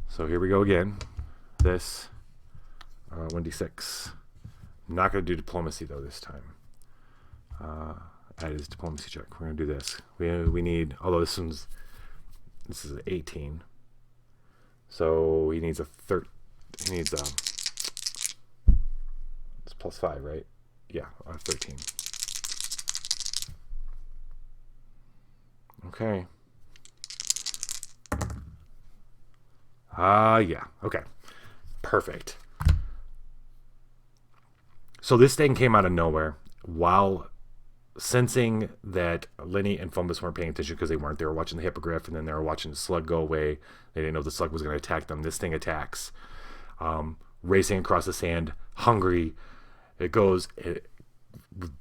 So here we go again. This 1d6. I'm not going to do diplomacy though this time. That is diplomacy check. We're going to do this. We need, although this is an 18. So he needs a it's plus 5, right? Yeah, 13. Okay. Yeah. Okay. Perfect. So this thing came out of nowhere while sensing that Lenny and Fumbus weren't paying attention because they weren't. They were watching the hippogriff, and then they were watching the slug go away. They didn't know the slug was going to attack them. This thing attacks. Racing across the sand, hungry.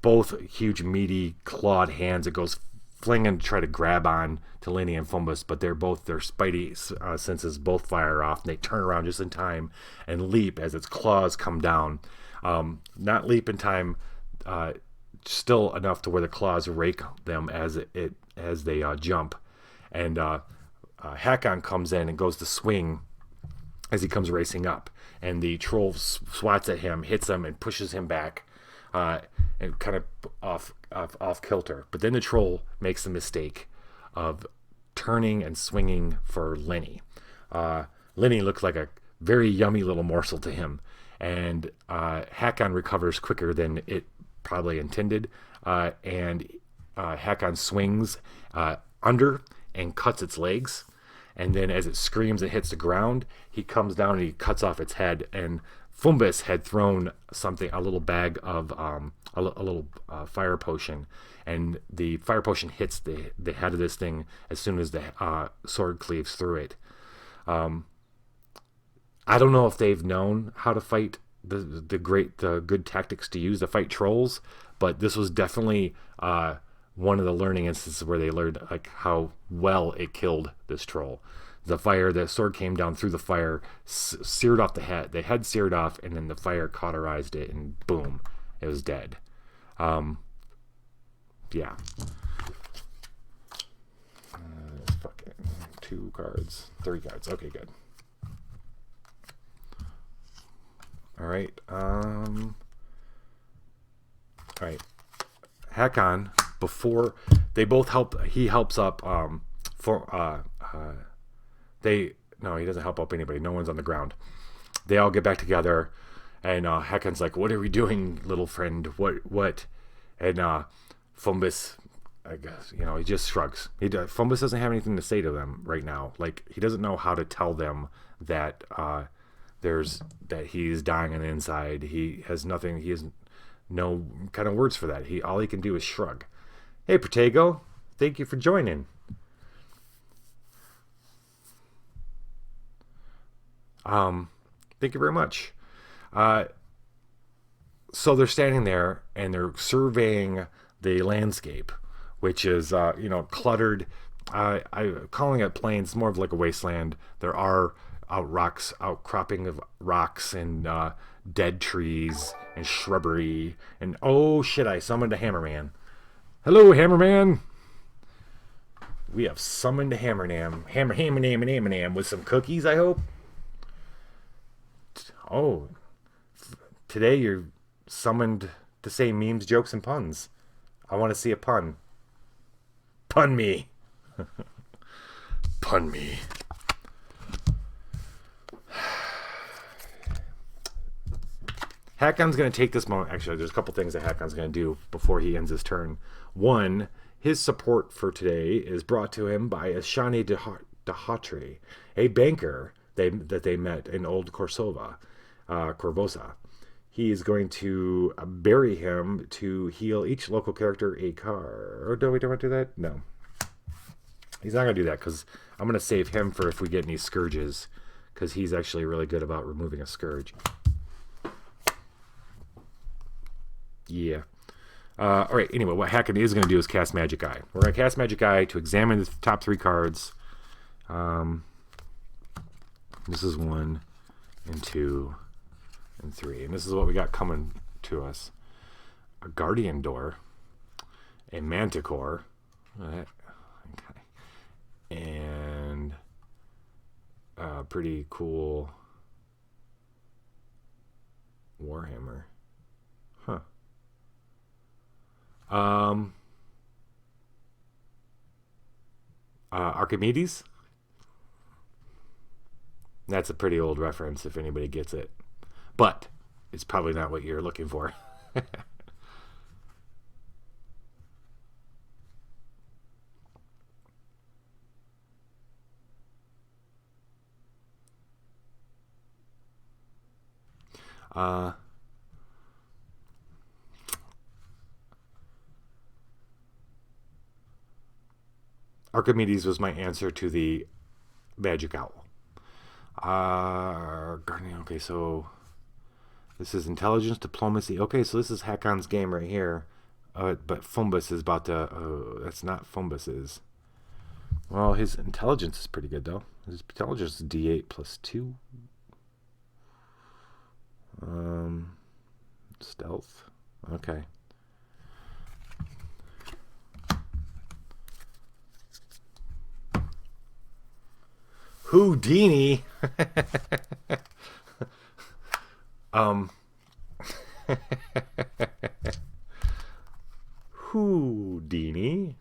Both huge, meaty, clawed hands. It goes flinging to try to grab on to Lenny and Fumbus, but their spidey senses both fire off, and they turn around just in time and leap as its claws come down. Not leap in time, still enough to where the claws rake them as they jump. And Hakon comes in and goes to swing as he comes racing up, and the troll swats at him, hits him, and pushes him back. and kind of off kilter. But then the troll makes the mistake of turning and swinging for Lenny. Lenny looks like a very yummy little morsel to him, and Hakon recovers quicker than it probably intended, and Hakon swings under and cuts its legs, and then as it screams and hits the ground, he comes down and he cuts off its head. And Fumbus had thrown a little bag of a little fire potion, and the fire potion hits the head of this thing as soon as the sword cleaves through it. I don't know if they've known how to fight the good tactics to use to fight trolls, but this was definitely one of the learning instances where they learned like how well it killed this troll. The sword came down through the fire, seared off the head seared off, and then the fire cauterized it, and boom, it was dead. Yeah. Fucking 2 cards, 3 cards. Okay, good. All right. All right. Hakon, before they both help, he helps up. He doesn't help up anybody. No one's on the ground. They all get back together, and Hakon's like, "What are we doing, little friend? What?" And Fumbus, I guess, he just shrugs. Fumbus doesn't have anything to say to them right now. Like, he doesn't know how to tell them that that he's dying on the inside. He has nothing. He has no kind of words for that. All he can do is shrug. Hey, Protego, thank you for joining. Thank you very much. So they're standing there and they're surveying the landscape, which is cluttered. I'm calling it plains, more of like a wasteland. There are outcropping of rocks and dead trees and shrubbery. And oh shit, I summoned a Hammerman. Hello, Hammerman. We have summoned a Hammerman with some cookies, I hope. Oh, today you're summoned to say memes, jokes, and puns. I want to see a pun. Pun me. Pun me. Hakon's going to take this moment. Actually, there's a couple things that Hakon's going to do before he ends his turn. One, his support for today is brought to him by Ashani Dahatri, a banker that they met in Old Corvosa. He is going to bury him to heal each local character a card. Or do we don't want to do that? No. He's not going to do that because I'm going to save him for if we get any scourges, because he's actually really good about removing a scourge. Yeah. All right. Anyway, what Hakon is going to do is cast Magic Eye. We're going to cast Magic Eye to examine the top 3 cards. This is 1 and 2 and 3. And this is what we got coming to us. A Guardian Door. A Manticore. Okay. And a pretty cool Warhammer. Huh. Archimedes? That's a pretty old reference if anybody gets it. But it's probably not what you're looking for. Archimedes was my answer to the Magic Owl. Guardian. Okay, so this is intelligence, diplomacy. Okay, so this is Hakon's game right here. But Fumbus is about to. Oh, that's not Fumbus's. Well, his intelligence is pretty good though. His intelligence is D8 plus 2. Stealth. Okay. Houdini. Houdini.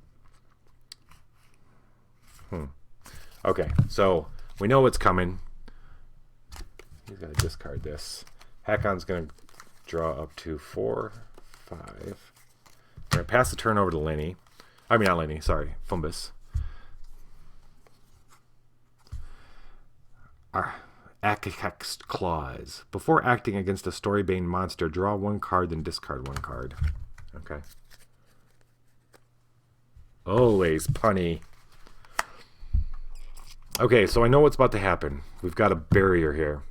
Okay, so we know what's coming. He's got to discard this. Hakon's going to draw up to 4, 5. We're going to pass the turn over to Lenny. I mean, not Lenny, sorry, Fumbus. Akek's Claws. Before acting against a Storybane monster, draw 1 card, then discard 1 card. Okay. Always punny. Okay, so I know what's about to happen. We've got a barrier here.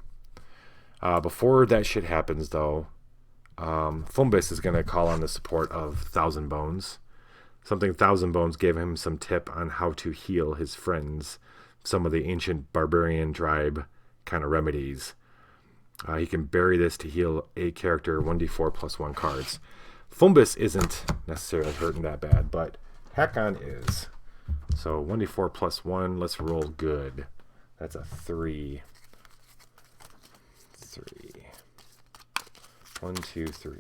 Before that shit happens, though, Fumbus is going to call on the support of Thousand Bones. Something Thousand Bones gave him some tip on how to heal his friends. Some of the ancient barbarian tribe kind of remedies. He can bury this to heal a character 1d4 plus 1 cards. Fumbus isn't necessarily hurting that bad, but Hakon is. So 1d4 plus 1, let's roll good. That's a 3. 3. 1, 2, 3.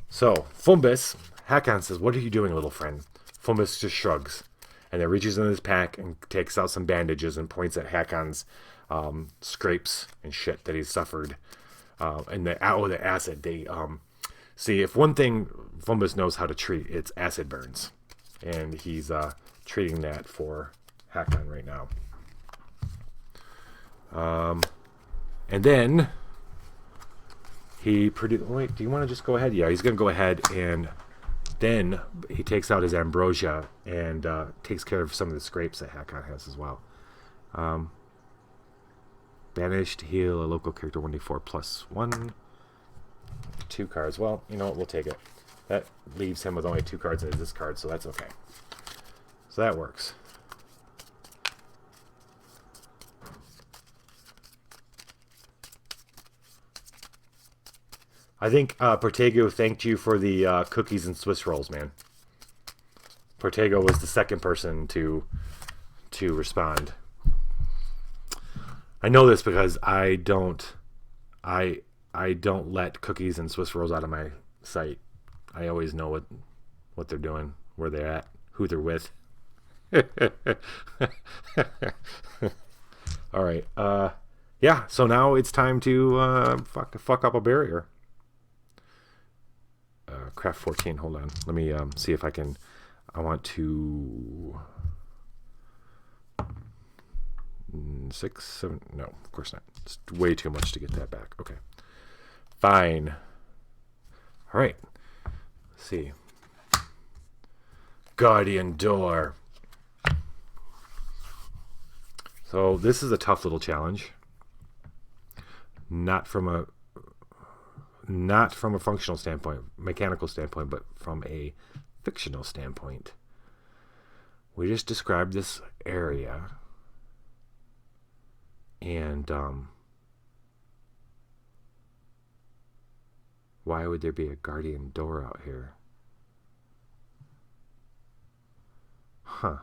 So, Fumbus, Hakon says, "What are you doing, little friend?" Fumbus just shrugs, and then reaches in his pack and takes out some bandages and points at Hakon's scrapes and shit that he's suffered. And the acid, they see, if one thing Fumbus knows how to treat, it's acid burns. And he's treating that for Hakon right now. And then he wait, do you want to just go ahead? Yeah, he's going to go ahead, and then he takes out his ambrosia and takes care of some of the scrapes that Hakon has as well. Banish to heal a local character 1d4 plus 1. 2 cards. Well, you know what? We'll take it. That leaves him with only 2 cards as this card, so that's okay. So that works. I think Protego thanked you for the cookies and Swiss rolls, man. Protego was the second person to respond. I know this because I don't let cookies and Swiss rolls out of my sight. I always know what they're doing, where they're at, who they're with. All right. Yeah, so now it's time to fuck up a barrier. Craft 14, hold on. Let me see if I can. I want to 6, 7. No, of course not. It's way too much to get that back. Okay. Fine. All right. Let's see. Guardian Door. So this is a tough little challenge. Not from a functional standpoint, mechanical standpoint, but from a fictional standpoint. We just described this area, and why would there be a guardian door out here? Huh.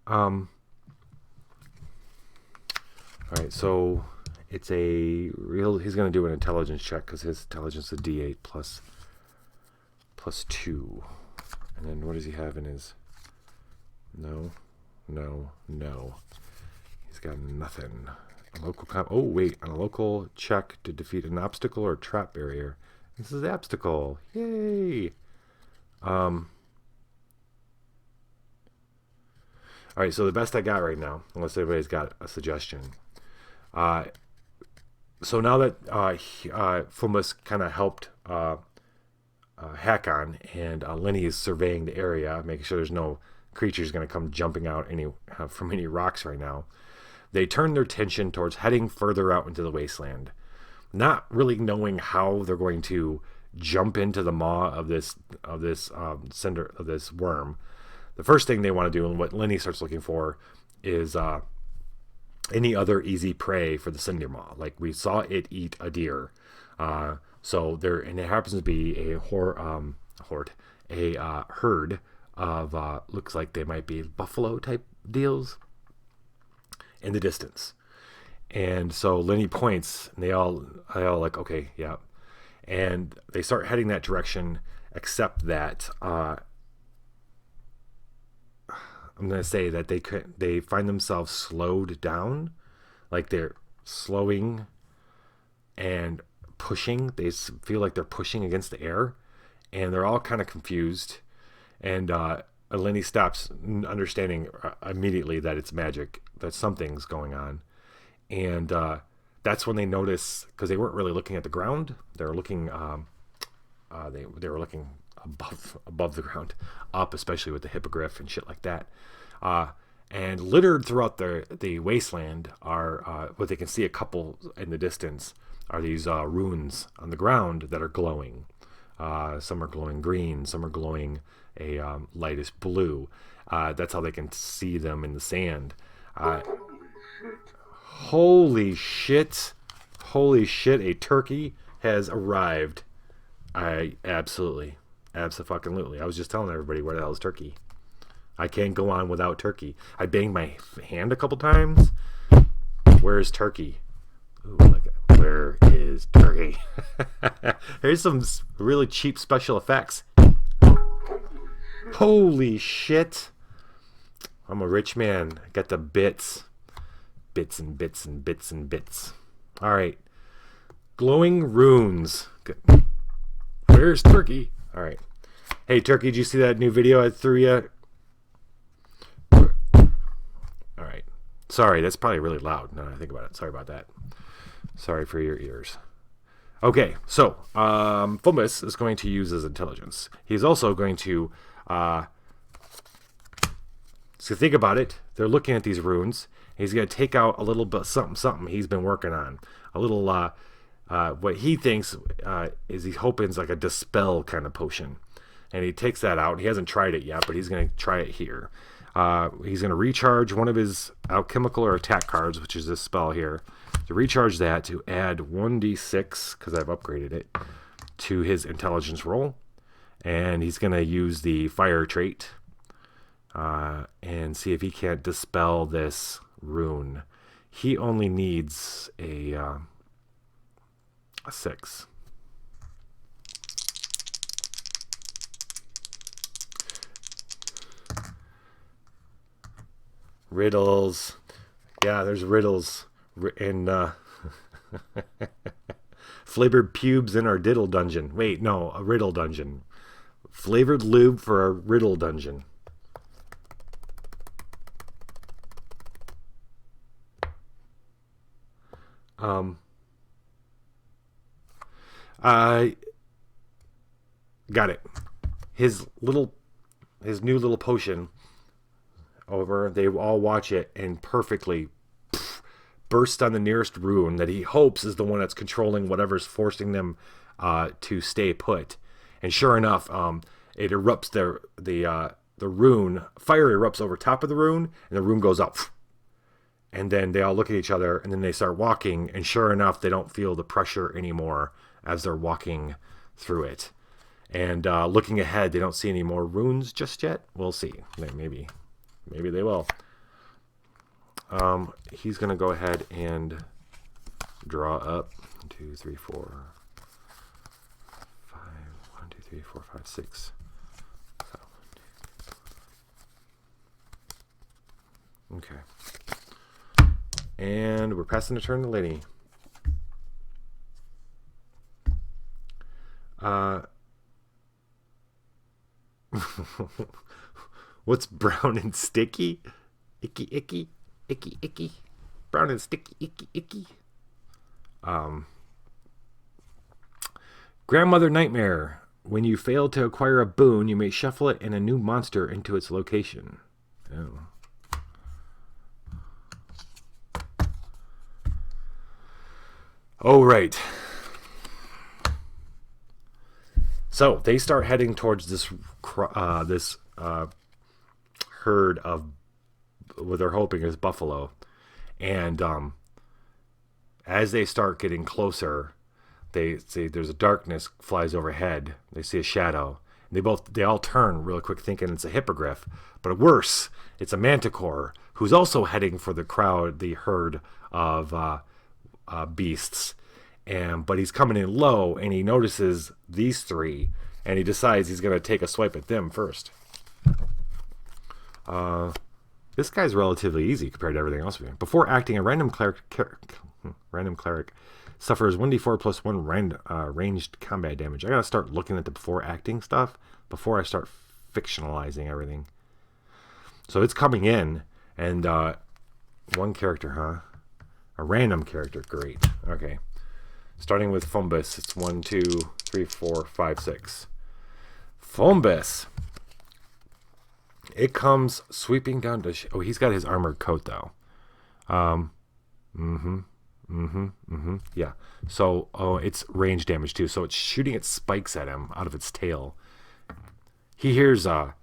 All right, so it's a real. He's going to do an intelligence check because his intelligence is D8 plus 2. And then what does he have in his? No. He's got nothing. A local oh wait, on a local check to defeat an obstacle or trap barrier. This is the obstacle. Yay! All right, so the best I got right now, unless everybody's got a suggestion. So now that Fumbus kind of helped Hakon, and Lenny is surveying the area, making sure there's no creatures going to come jumping out from any rocks right now, they turn their attention towards heading further out into the wasteland, not really knowing how they're going to jump into the maw of this cinder of this worm. The first thing they want to do, and what Lenny starts looking for, is any other easy prey for the cinder maw. Like we saw it eat a deer. So there, and it happens to be a herd of looks like they might be buffalo type deals in the distance. And so Lenny points, and they all like, okay, yeah. and they start heading that direction, except that I'm going to say that they find themselves slowed down, like they're slowing and pushing. They feel like they're pushing against the air, and they're all kind of confused. And Lenny stops understanding immediately that it's magic, that something's going on. And that's when they notice, because they weren't really looking at the ground. They were looking, they were looking above the ground, up, especially with the hippogriff and shit like that. And littered throughout the wasteland are what they can see a couple in the distance are these runes on the ground that are glowing. Some are glowing green, some are glowing a lightest blue. That's how they can see them in the sand. Holy shit, a turkey has arrived. Absolutely. I was just telling everybody, where the hell is turkey? I can't go on without turkey. I banged my hand a couple times. Where is turkey? Ooh, where is turkey? Here's some really cheap special effects. Holy shit. I'm a rich man. I got the bits. Bits and bits and bits and bits. Alright. Glowing runes. Good. Where's turkey? Alright. Hey, turkey, did you see that new video I threw you? Alright. Sorry, that's probably really loud now that I think about it. Sorry about that. Sorry for your ears. Okay, so Fumbus is going to use his intelligence. He's also going to so think about it. They're looking at these runes. He's going to take out a little bit something he's been working on. A little what he thinks is he's hoping is like a dispel kind of potion. And he takes that out. He hasn't tried it yet, but he's going to try it here. He's going to recharge one of his alchemical or attack cards, which is this spell here. To recharge that to add 1d6, because I've upgraded it, to his intelligence roll. And he's going to use the fire trait and see if he can't dispel this rune. He only needs a 6. Riddles. Yeah, there's riddles. And flavored pubes in our diddle dungeon. Wait, no, a riddle dungeon. Flavored lube for a riddle dungeon. I got it. His new little potion over, they all watch it and perfectly burst on the nearest rune that he hopes is the one that's controlling whatever's forcing them to stay put. And sure enough, it erupts the rune. Fire erupts over top of the rune, and the rune goes up. And then they all look at each other, and then they start walking. And sure enough, they don't feel the pressure anymore as they're walking through it. And looking ahead, they don't see any more runes just yet. We'll see. Maybe they will. He's going to go ahead and draw up 1, 2, 3, 4, 5, 1, 2, 3, 4, 5, 6. Okay. And we're passing the turn to Lenny. What's brown and sticky? Icky, icky. Icky, icky. Brown and sticky, icky, icky. Grandmother Nightmare. When you fail to acquire a boon, you may shuffle it and a new monster into its location. Oh. Oh, right. So they start heading towards this herd of what they're hoping is buffalo, and as they start getting closer, they see there's a darkness flies overhead. They see a shadow. They all turn real quick, thinking it's a hippogriff, but worse, it's a manticore who's also heading for the herd of beasts, but he's coming in low, and he notices these three, and he decides he's going to take a swipe at them first. This guy's relatively easy compared to everything else. Before acting, a random cleric suffers 1d4 plus 1 ranged combat damage. I gotta start looking at the before acting stuff before I start fictionalizing everything. So it's coming in, and one character, huh? A random character, great. Okay. Starting with Fumbus, it's 1, 2, 3, 4, 5, 6. Fumbus. It comes sweeping down to... oh, he's got his armored coat, though. Yeah. So, it's range damage, too. So it's shooting its spikes at him out of its tail. He hears a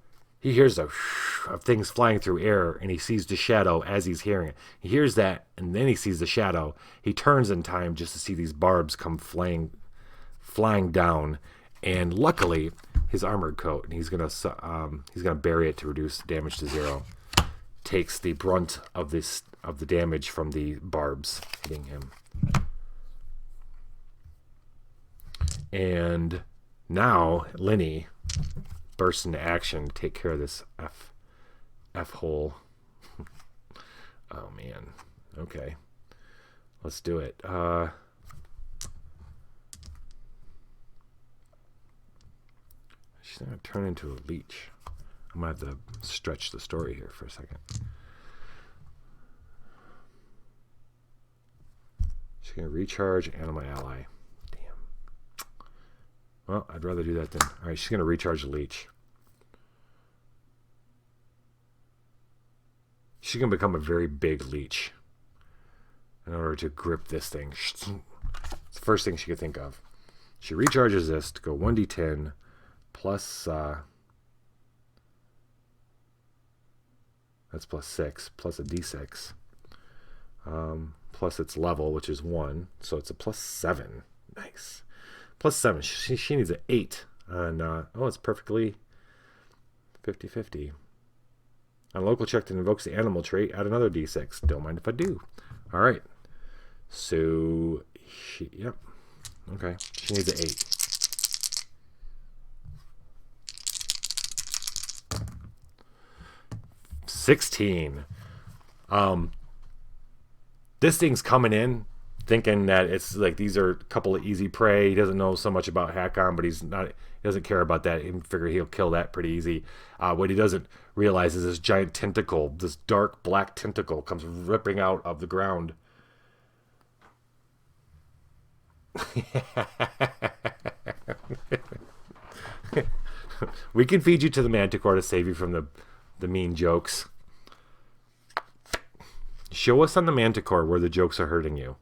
of things flying through air, and he sees the shadow as he's hearing it. He hears that, and then he sees the shadow. He turns in time just to see these barbs come flying down, and luckily his armored coat, and he's gonna bury it to reduce damage to 0. Takes the brunt of the damage from the barbs hitting him. And now Lenny bursts into action to take care of this F hole. Oh man. Okay. Let's do it. She's gonna turn into a leech. I'm gonna have to stretch the story here for a second. She's gonna recharge animal ally. Well, I'd rather do that than... all right, she's going to recharge the leech. She's going to become a very big leech in order to grip this thing. It's the first thing she could think of. She recharges this to go 1d10 plus... that's plus 6, plus a d6. Plus its level, which is 1. So it's a plus 7. Nice. Plus 7. She needs an 8. And, it's perfectly 50-50. On a local check that invokes the animal trait, add another d6. Don't mind if I do. All right. So, yep. Okay. She needs an 8. 16. This thing's coming in thinking that it's like these are a couple of easy prey. He doesn't know so much about Hakon, but he doesn't care about that. He figure he'll kill that pretty easy. What he doesn't realize is this giant tentacle, this dark black tentacle, comes ripping out of the ground. We can feed you to the manticore to save you from the mean jokes. Show us on the manticore where the jokes are hurting you.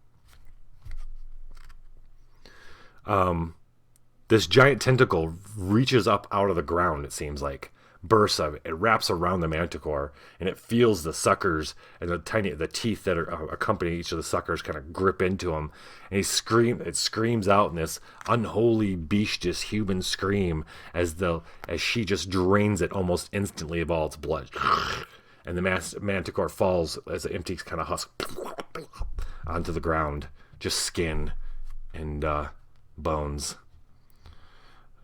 This giant tentacle reaches up out of the ground, it seems like. Bursts of it. It wraps around the manticore, and it feels the suckers and the teeth that are accompany each of the suckers kind of grip into him. And it screams out in this unholy, bestious human scream as she just drains it almost instantly of all its blood. And the manticore falls as it empties kind of husk onto the ground. Just skin and bones.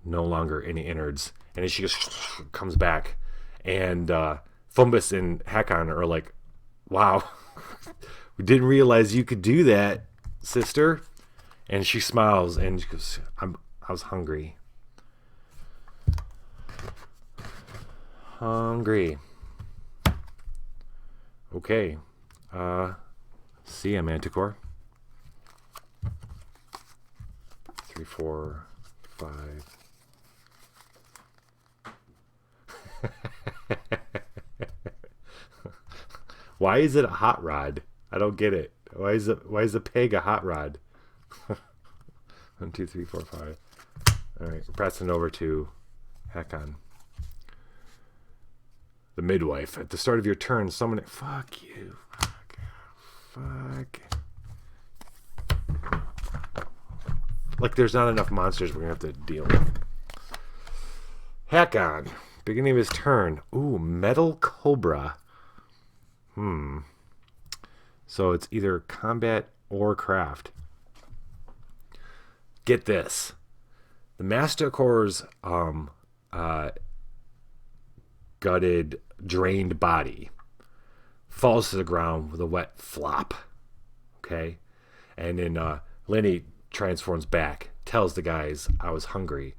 No longer any innards. And as she just comes back, and Fumbus and Hakon are like, wow, we didn't realize you could do that, sister. And she smiles and she goes, I was hungry. Hungry. Okay. See ya, Manticore. 3, 4, 5. Why is it a hot rod? I don't get it. Why is the peg a hot rod? 1, 2, 3, 4, 5. All right, we're passing over to Hakon. The midwife. At the start of your turn, summon it. Fuck you. Fuck. Like there's not enough monsters we're gonna have to deal with. Hakon. Beginning of his turn. Ooh, Metal Cobra. So it's either combat or craft. get this. The Masticore's gutted, drained body falls to the ground with a wet flop. Okay? And then Lenny transforms back, tells the guys, I was hungry.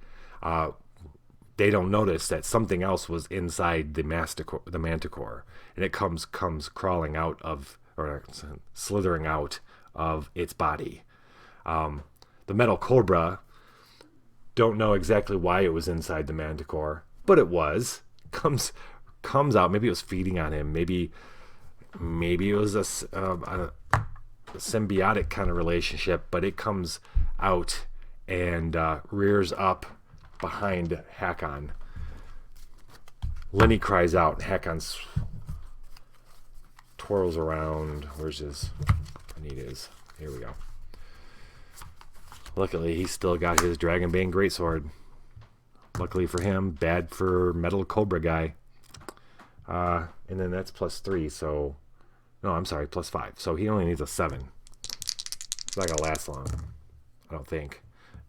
They don't notice that something else was inside the Manticore, and it comes crawling out of, or slithering out of its body. The metal cobra, don't know exactly why it was inside the Manticore, but it was. Comes out. Maybe it was feeding on him. Maybe it was a symbiotic kind of relationship, but it comes out and rears up behind Hakon. Lenny cries out, and Hakon twirls around. Where's his? I need his. Here we go. Luckily, he's still got his Dragonbane Greatsword. Luckily for him, bad for Metal Cobra guy. And then that's +3, so... No, I'm sorry, +5. So he only needs a 7. It's not gonna last long. I don't think.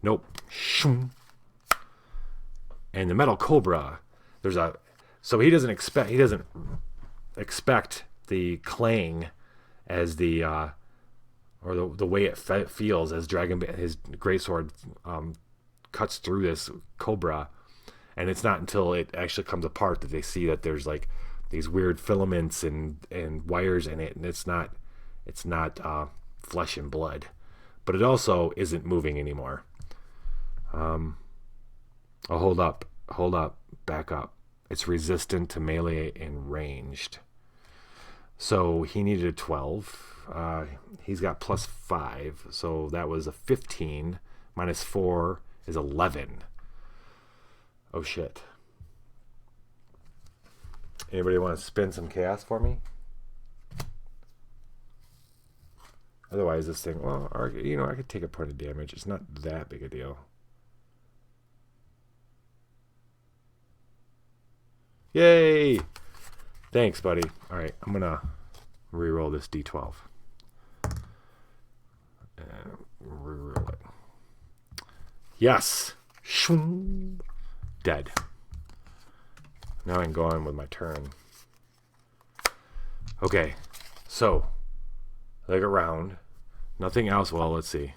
Nope. And the Metal Cobra, there's a... So he doesn't expect the clang as the... or the way it feels as his greatsword cuts through this cobra, and it's not until it actually comes apart that they see that there's like these weird filaments and wires in it, and it's not flesh and blood, but it also isn't moving anymore. Oh, hold up, back up. It's resistant to melee and ranged. So he needed a 12. He's got +5, so that was a 15. -4 is 11. Oh shit. Anybody want to spin some chaos for me? Otherwise, this thing, well, I could take a point of damage. It's not that big a deal. Yay! Thanks, buddy. All right, I'm gonna re-roll this D12. And re-roll it. Yes! Shoom. Dead. Now I can go on with my turn. Okay, so look around. Nothing else. Well, let's see.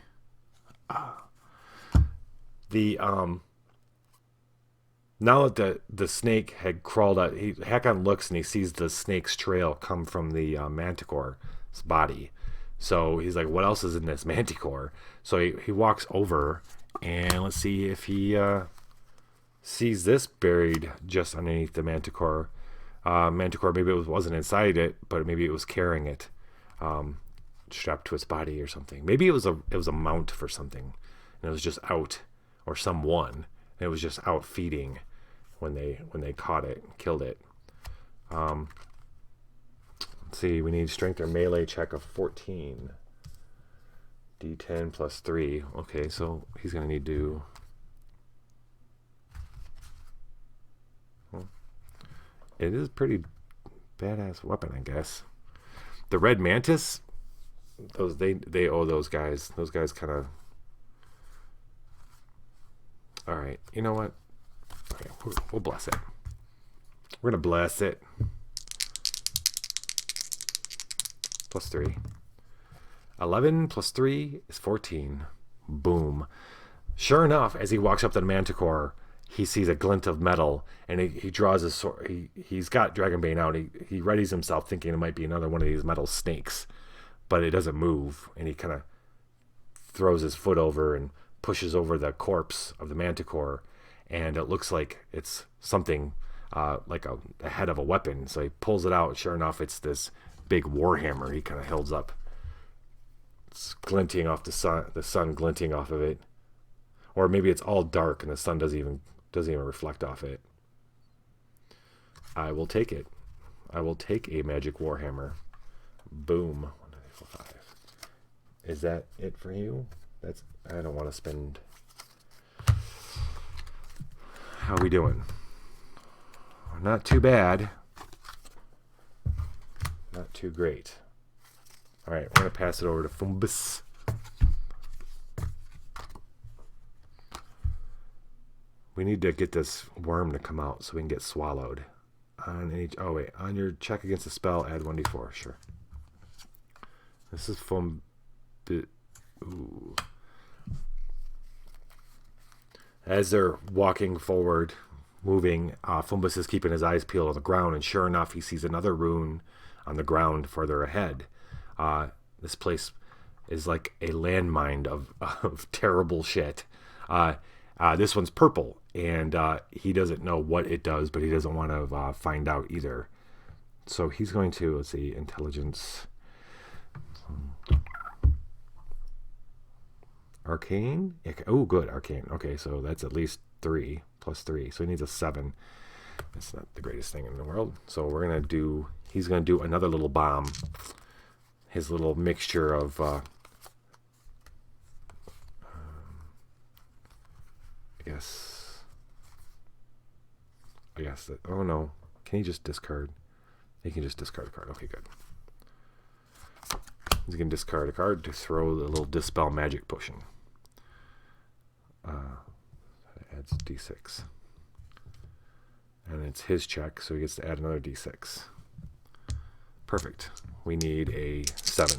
Now that the snake had crawled out, Hakon looks and he sees the snake's trail come from the Manticore's body. So he's like, what else is in this Manticore? So he walks over, and let's see if he sees this buried just underneath the Manticore. Manticore, maybe it wasn't inside it, but maybe it was carrying it, strapped to its body or something. Maybe it was a mount for something, and it was just out, or someone. And it was just out feeding when they caught it and killed it. Let's see, we need strength or melee check of 14. D10 +3. Okay, so he's going to need to... Well, it is a pretty badass weapon, I guess. The Red Mantis, they owe those guys. Those guys kind of... All right, you know what? Okay, we'll bless it. We're going to bless it. +3. 11 +3 is 14. Boom. Sure enough, as he walks up to the Manticore, he sees a glint of metal, and he draws his sword. He's got Dragonbane out. He readies himself, thinking it might be another one of these metal snakes, but it doesn't move, and he kind of throws his foot over and pushes over the corpse of the Manticore, and it looks like it's something like a head of a weapon. So he pulls it out. Sure enough, it's this big warhammer he kind of holds up. It's glinting off the sun glinting off of it, or maybe it's all dark and the sun doesn't even reflect off it. I will take it. I will take a magic warhammer. Boom. 1, 2, 3, 4, 5. Is that it for you? I don't want to spend... How are we doing? Not too bad. Not too great. All right, we're going to pass it over to Fumbus. We need to get this worm to come out so we can get swallowed. On your check against the spell, add 1d4. Sure. This is from... Ooh. As they're walking forward, moving, Fumbus is keeping his eyes peeled on the ground, and sure enough, he sees another rune on the ground further ahead. This place is like a landmine of terrible shit. This one's purple, and he doesn't know what it does, but he doesn't want to find out either. So he's going to, let's see, intelligence... Arcane? Oh, good, arcane. Okay, so that's at least 3 plus 3. So he needs a 7. That's not the greatest thing in the world. So he's going to do another little bomb. His little mixture of, I guess that, oh no. Can he just discard? He can just discard a card. Okay, good. He's going to discard a card to throw the little Dispel Magic potion. That adds d6. And it's his check, so he gets to add another d6. Perfect. We need a 7.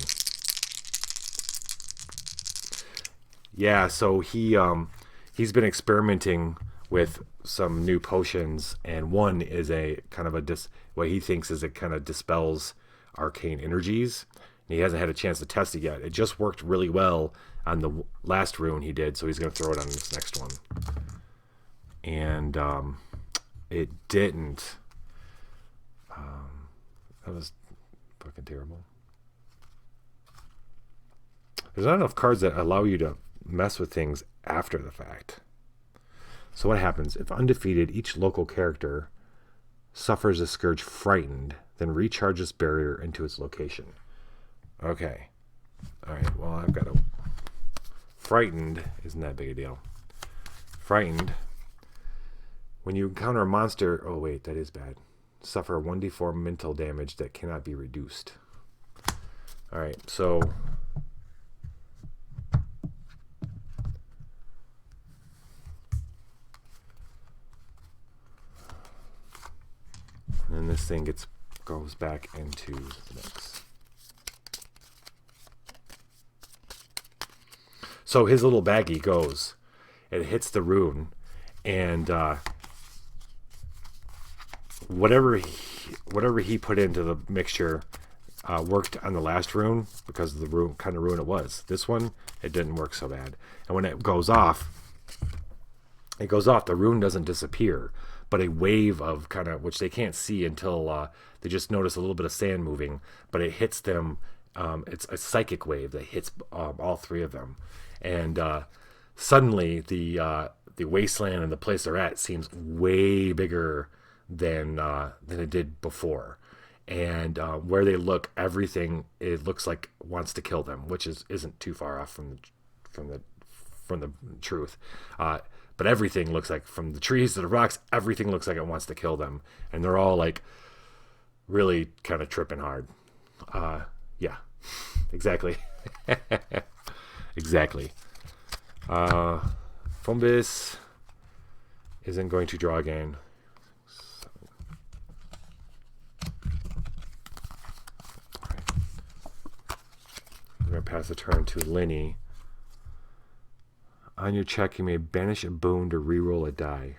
Yeah, so he's been experimenting with some new potions, and one is a kind of what he thinks is it kind of dispels arcane energies. And he hasn't had a chance to test it yet. It just worked really well on the last rune he did, so he's going to throw it on this next one. And it didn't. That was fucking terrible. There's not enough cards that allow you to mess with things after the fact. So what happens? If undefeated, each local character suffers a scourge frightened, then recharges barrier into its location. Okay. Alright, well, I've got a... Frightened isn't that big a deal. Frightened. When you encounter a monster... Oh, wait, that is bad. Suffer 1d4 mental damage that cannot be reduced. Alright, so... And then this thing goes back into the mix. So his little baggie goes. It hits the rune, and whatever he put into the mixture worked on the last rune because of the kind of rune it was. This one, it didn't work so bad. And when it goes off, the rune doesn't disappear, but a wave of kind of, which they can't see until they just notice a little bit of sand moving, but it hits them. It's a psychic wave that hits all 3 of them. And suddenly the wasteland and the place they're at seems way bigger than it did before. And where they look, everything it looks like wants to kill them, which isn't too far off from the truth. But everything looks like, from the trees to the rocks, everything looks like it wants to kill them, and they're all like really kind of tripping hard. Yeah, exactly. Exactly. Fumbus isn't going to draw again. Right. We're going to pass the turn to Linny. On your check, you may banish a boon to reroll a die.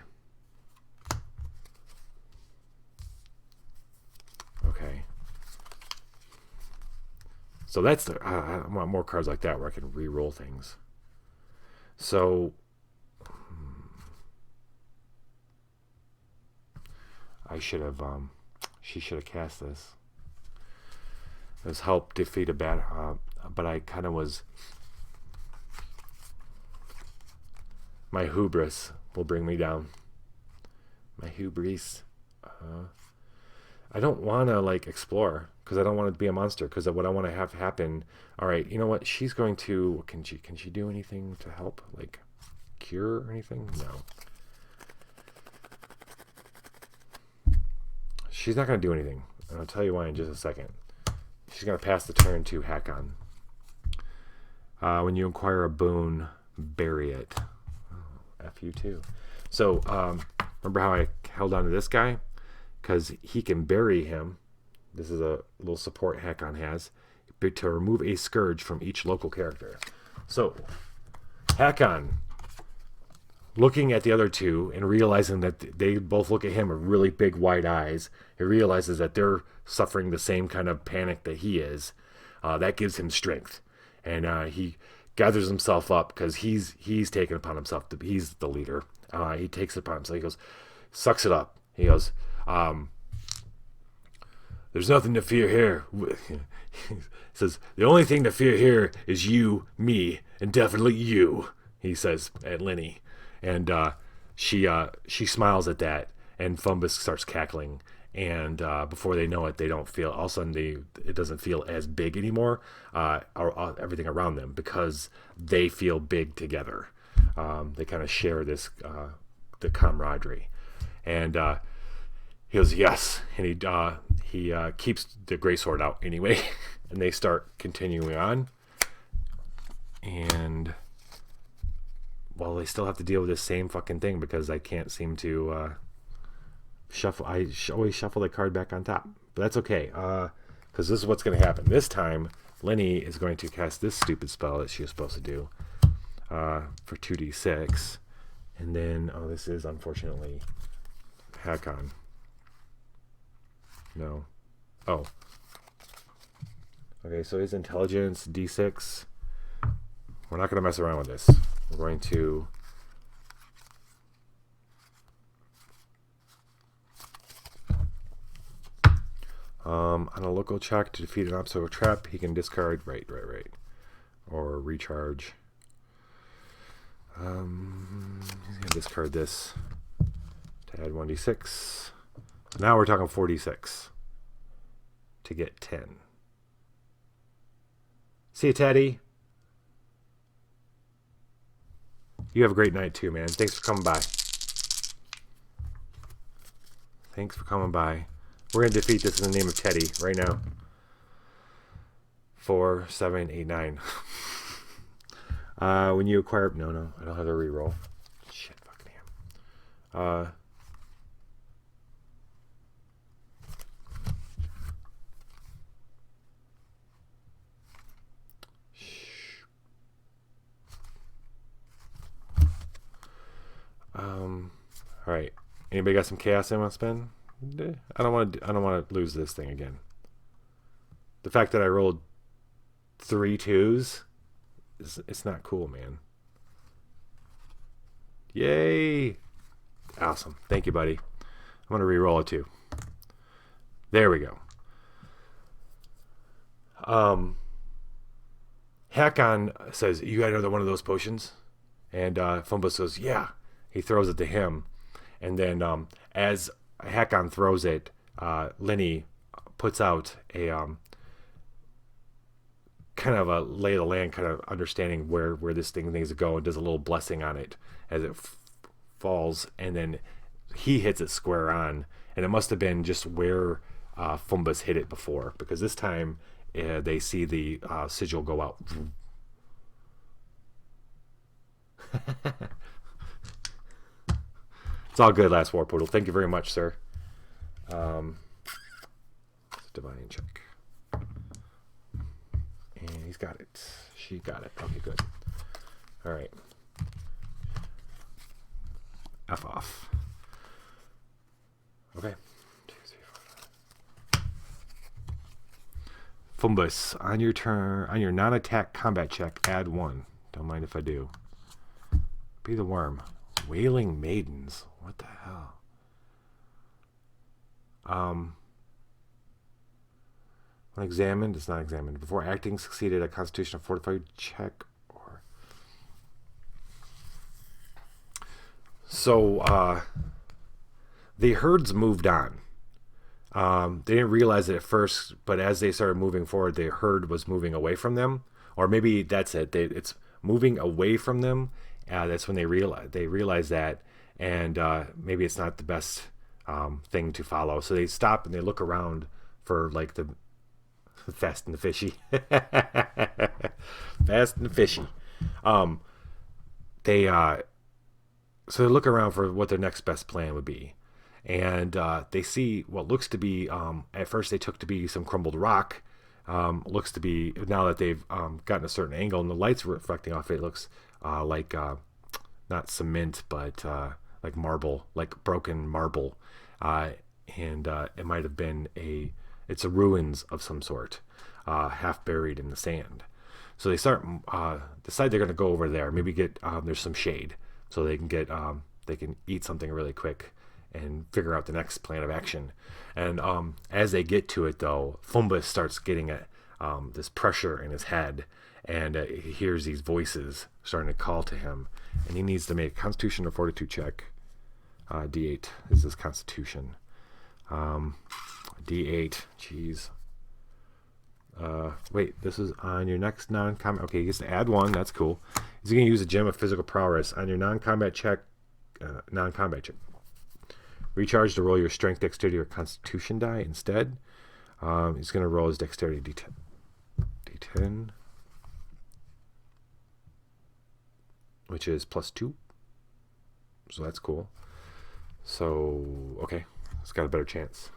Okay. So that's the... I want more cards like that where I can re-roll things. So... I should have... she should have cast this. It was help defeat a bad... but I kind of was... My hubris will bring me down. My hubris. I don't want to like explore because I don't want to be a monster, because what I want to have happen. All right, you know what? She's going to. Can she do anything to help, like cure or anything? No. She's not going to do anything. And I'll tell you why in just a second. She's going to pass the turn to Hakon. When you acquire a boon, bury it. F you too. So remember how I held on to this guy? Because he can bury him. This is a little support Hakon has to remove a scourge from each local character. So Hakon, looking at the other two and realizing that they both look at him with really big wide eyes, he realizes that they're suffering the same kind of panic that he is. That gives him strength, and he gathers himself up because he's taken upon himself he's the leader. He takes it upon himself. He goes, sucks it up. He goes, there's nothing to fear here. He says, the only thing to fear here is you, me, and definitely you, he says at Lenny. And she smiles at that, and Fumbus starts cackling. And before they know it, they don't feel, all of a sudden it doesn't feel as big anymore, everything around them, because they feel big together. They kind of share this, the camaraderie. And he goes, yes. And he keeps the greatsword out anyway. And they start continuing on. And, well, they still have to deal with this same fucking thing because I can't seem to shuffle. I always shuffle the card back on top. But that's okay, because this is what's going to happen. This time, Lenny is going to cast this stupid spell that she was supposed to do for 2d6. And then, oh, this is unfortunately Hakon. No. Oh. Okay, so his intelligence, d6. We're not going to mess around with this. We're going to... on a local check to defeat an obstacle trap, he can discard... Right. Or recharge. He's going to discard this to add 1d6. Now we're talking 4d6 to get 10. See you, Teddy. You have a great night too, man. Thanks for coming by. We're going to defeat this in the name of Teddy right now. 4, 7, 8, 9. When you acquire... No, I don't have the reroll. Shit, fucking damn. All right. Anybody got some chaos they want to spend? I don't want to lose this thing again. The fact that I rolled 3 2s, it's not cool, man. Yay! Awesome. Thank you, buddy. I'm going to re-roll it too. There we go. Hakon says, you got another one of those potions? And Fumbus goes, yeah. He throws it to him. And then as Hakon throws it, Lenny puts out a kind of a lay of the land, kind of understanding where this thing needs to go, and does a little blessing on it as it falls. And then he hits it square on. And it must have been just where Fumbus hit it before, because this time they see the sigil go out. It's all good, Last War Poodle. Thank you very much, sir. Divine check. And he's got it. She got it. Okay, good. All right. F off. Okay. 2, 3, 4. Fumbus, on your turn, on your non-attack combat check, add 1. Don't mind if I do. Be the worm. Wailing Maidens. What the hell? When examined, it's not examined. Before acting, succeeded a Constitution of Fortified check. Or so the herds moved on. They didn't realize it at first, but as they started moving forward, the herd was moving away from them. Or maybe that's it. It's moving away from them. That's when they realize that, and maybe it's not the best thing to follow. So they stop and they look around for like the Fast and the Fishy. Fast and the Fishy. They So they look around for what their next best plan would be. And they see what looks to be, at first they took to be some crumbled rock. Looks to be, now that they've gotten a certain angle and the light's reflecting off it, looks like not cement, but like marble, like broken marble. And it might have been it's a ruins of some sort, half buried in the sand. So they decide they're going to go over there, maybe get, there's some shade, so they can eat something really quick and figure out the next plan of action. And as they get to it, though, Fumbus starts getting this pressure in his head, and he hears these voices starting to call to him, and he needs to make a Constitution or Fortitude check. D8 is his Constitution. D8, jeez. Wait, this is on your next non-combat. Okay, he gets to add 1. That's cool. He's going to use a gem of physical prowess on your non-combat check. Recharge to roll your strength, dexterity, or constitution die instead. He's going to roll his dexterity D10, which is +2. So that's cool. So, okay, it's got a better chance.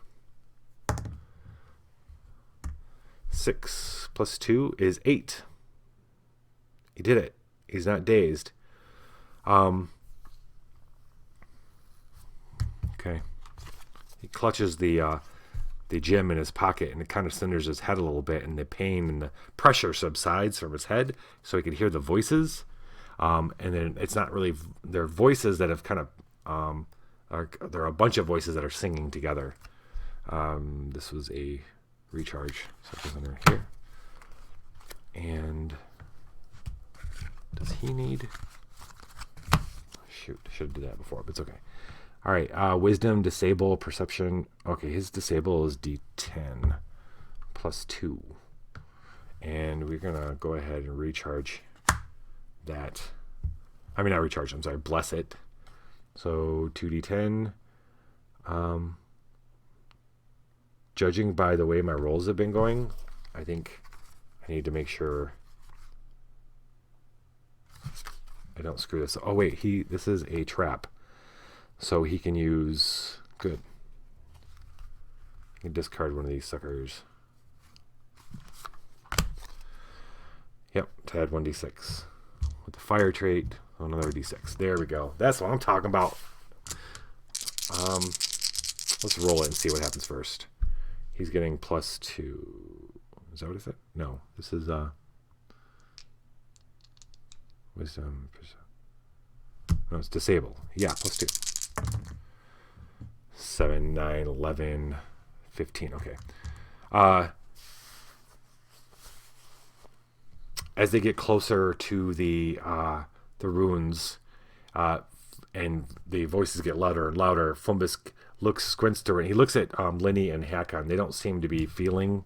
6 + 2 is 8. He did it. He's not dazed. Okay. He clutches the gem in his pocket, and it kind of cinders his head a little bit, and the pain and the pressure subsides from his head, so he can hear the voices. And then it's not really, they're voices that have kind of, there are a bunch of voices that are singing together. This was a recharge, so it goes under here. And does he need, shoot, should have did that before, but it's okay. All right, wisdom, disable, perception. Okay, his disable is D10 +2. And we're going to go ahead and recharge that. I mean, not recharge, I'm sorry, bless it. So 2D10. Judging by the way my rolls have been going, I think I need to make sure I don't screw this up. Oh, wait, this is a trap. So he can use, good. He can discard one of these suckers. Yep, to add 1d6. With the fire trait, another d6. There we go. That's what I'm talking about. Let's roll it and see what happens first. He's getting +2. Is that what it said? No, this is wisdom. No, it's disable. Yeah, +2. 7, 9, 11, 15. Okay. As they get closer to the ruins, and the voices get louder and louder, Fumbus squints through it. He looks at Linny and Hakon. They don't seem to be feeling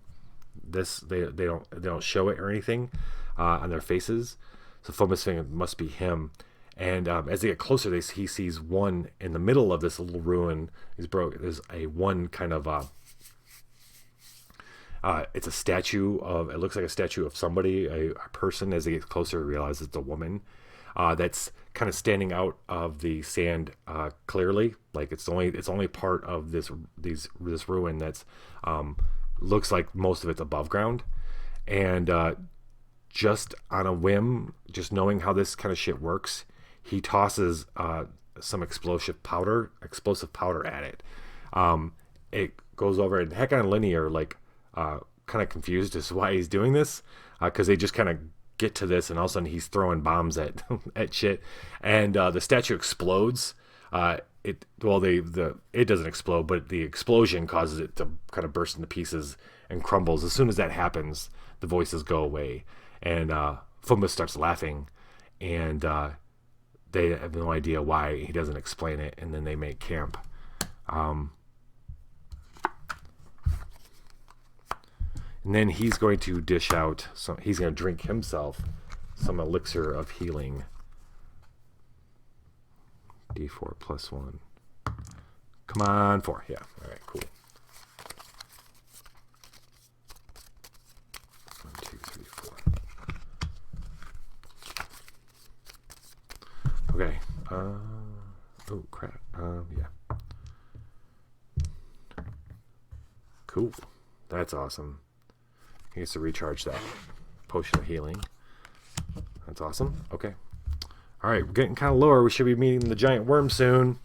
this. They don't show it or anything on their faces. So Fumbus thinks it must be him. And as they get closer, he sees one in the middle of this little ruin. There's a one kind of it's a statue of. It looks like a statue of somebody, a person. As they get closer, he realizes it's a woman that's kind of standing out of the sand clearly. Like it's only part of this ruin that's looks like most of it's above ground, and just on a whim, just knowing how this kind of shit works, he tosses some explosive powder at it. It goes over, and Hecka and Linny are like kind of confused as to why he's doing this, because they just kind of get to this, and all of a sudden he's throwing bombs at shit, and the statue explodes. It doesn't explode, but the explosion causes it to kind of burst into pieces and crumbles. As soon as that happens, the voices go away, and Fumbus starts laughing, and they have no idea why. He doesn't explain it, and then they make camp. And then he's going to dish out he's going to drink himself some elixir of healing. D4 +1. Come on, 4. Yeah. All right, cool. 1, 2, 3, 4. Okay. Cool. That's awesome. He gets to recharge that potion of healing. That's awesome. Okay. All right, we're getting kind of lower. We should be meeting the giant worm soon.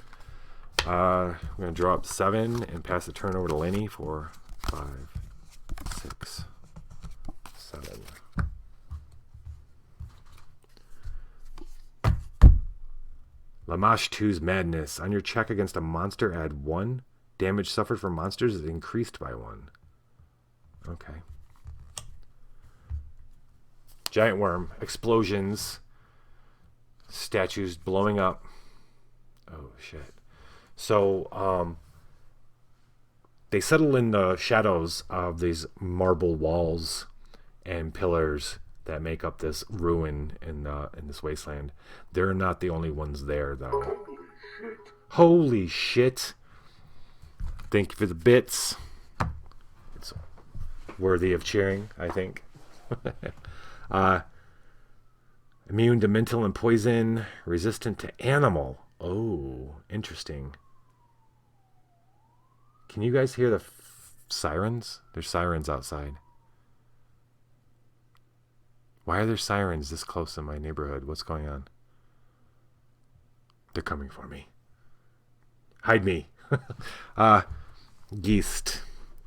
I'm going to draw up 7 and pass the turn over to Lenny for 5, 6, 7. Lamash 2's Madness. On your check against a monster, add 1. Damage suffered from monsters is increased by 1. Okay. Giant worm. Explosions. Statues blowing up. Oh, shit. So, they settle in the shadows of these marble walls and pillars that make up this ruin in this wasteland. They're not the only ones there, though. Holy shit. Thank you for the bits. It's worthy of cheering, I think. Immune to mental and poison. Resistant to animal. Oh, interesting. Can you guys hear the sirens? There's sirens outside. Why are there sirens this close in my neighborhood? What's going on? They're coming for me. Hide me. Geist.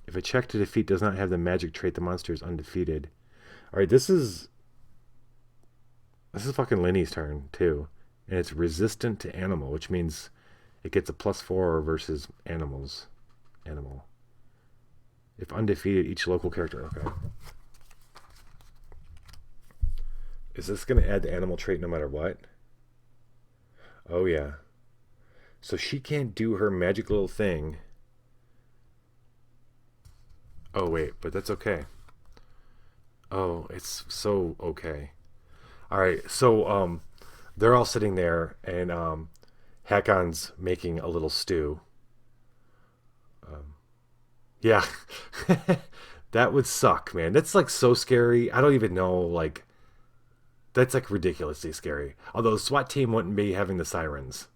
If a check to defeat does not have the magic trait, the monster is undefeated. Alright, this is fucking Lenny's turn, too. And it's resistant to animal, which means it gets a +4 versus animals. Animal. If undefeated, each local character. Okay. Is this going to add the animal trait no matter what? Oh, yeah. So she can't do her magic little thing. Oh, wait, but that's okay. Oh, it's so okay. Alright, so, they're all sitting there, and, Hakon's making a little stew. Yeah. That would suck, man. That's, like, so scary. I don't even know, like... That's, like, ridiculously scary. Although the SWAT team wouldn't be having the sirens.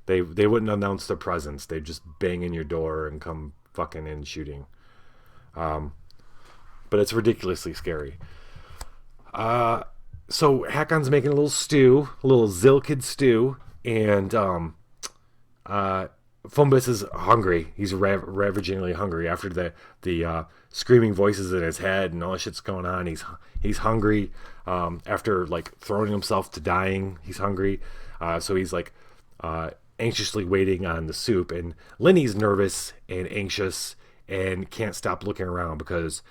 They wouldn't announce their presence. They'd just bang in your door and come fucking in shooting. But it's ridiculously scary. So Hakon's making a little stew, a little Zilkid stew, and Fumbus is hungry. He's ravagingly hungry after the screaming voices in his head and all that shit's going on. He's hungry. After like throwing himself to dying, he's hungry. So he's like anxiously waiting on the soup. And Lenny's nervous and anxious and can't stop looking around because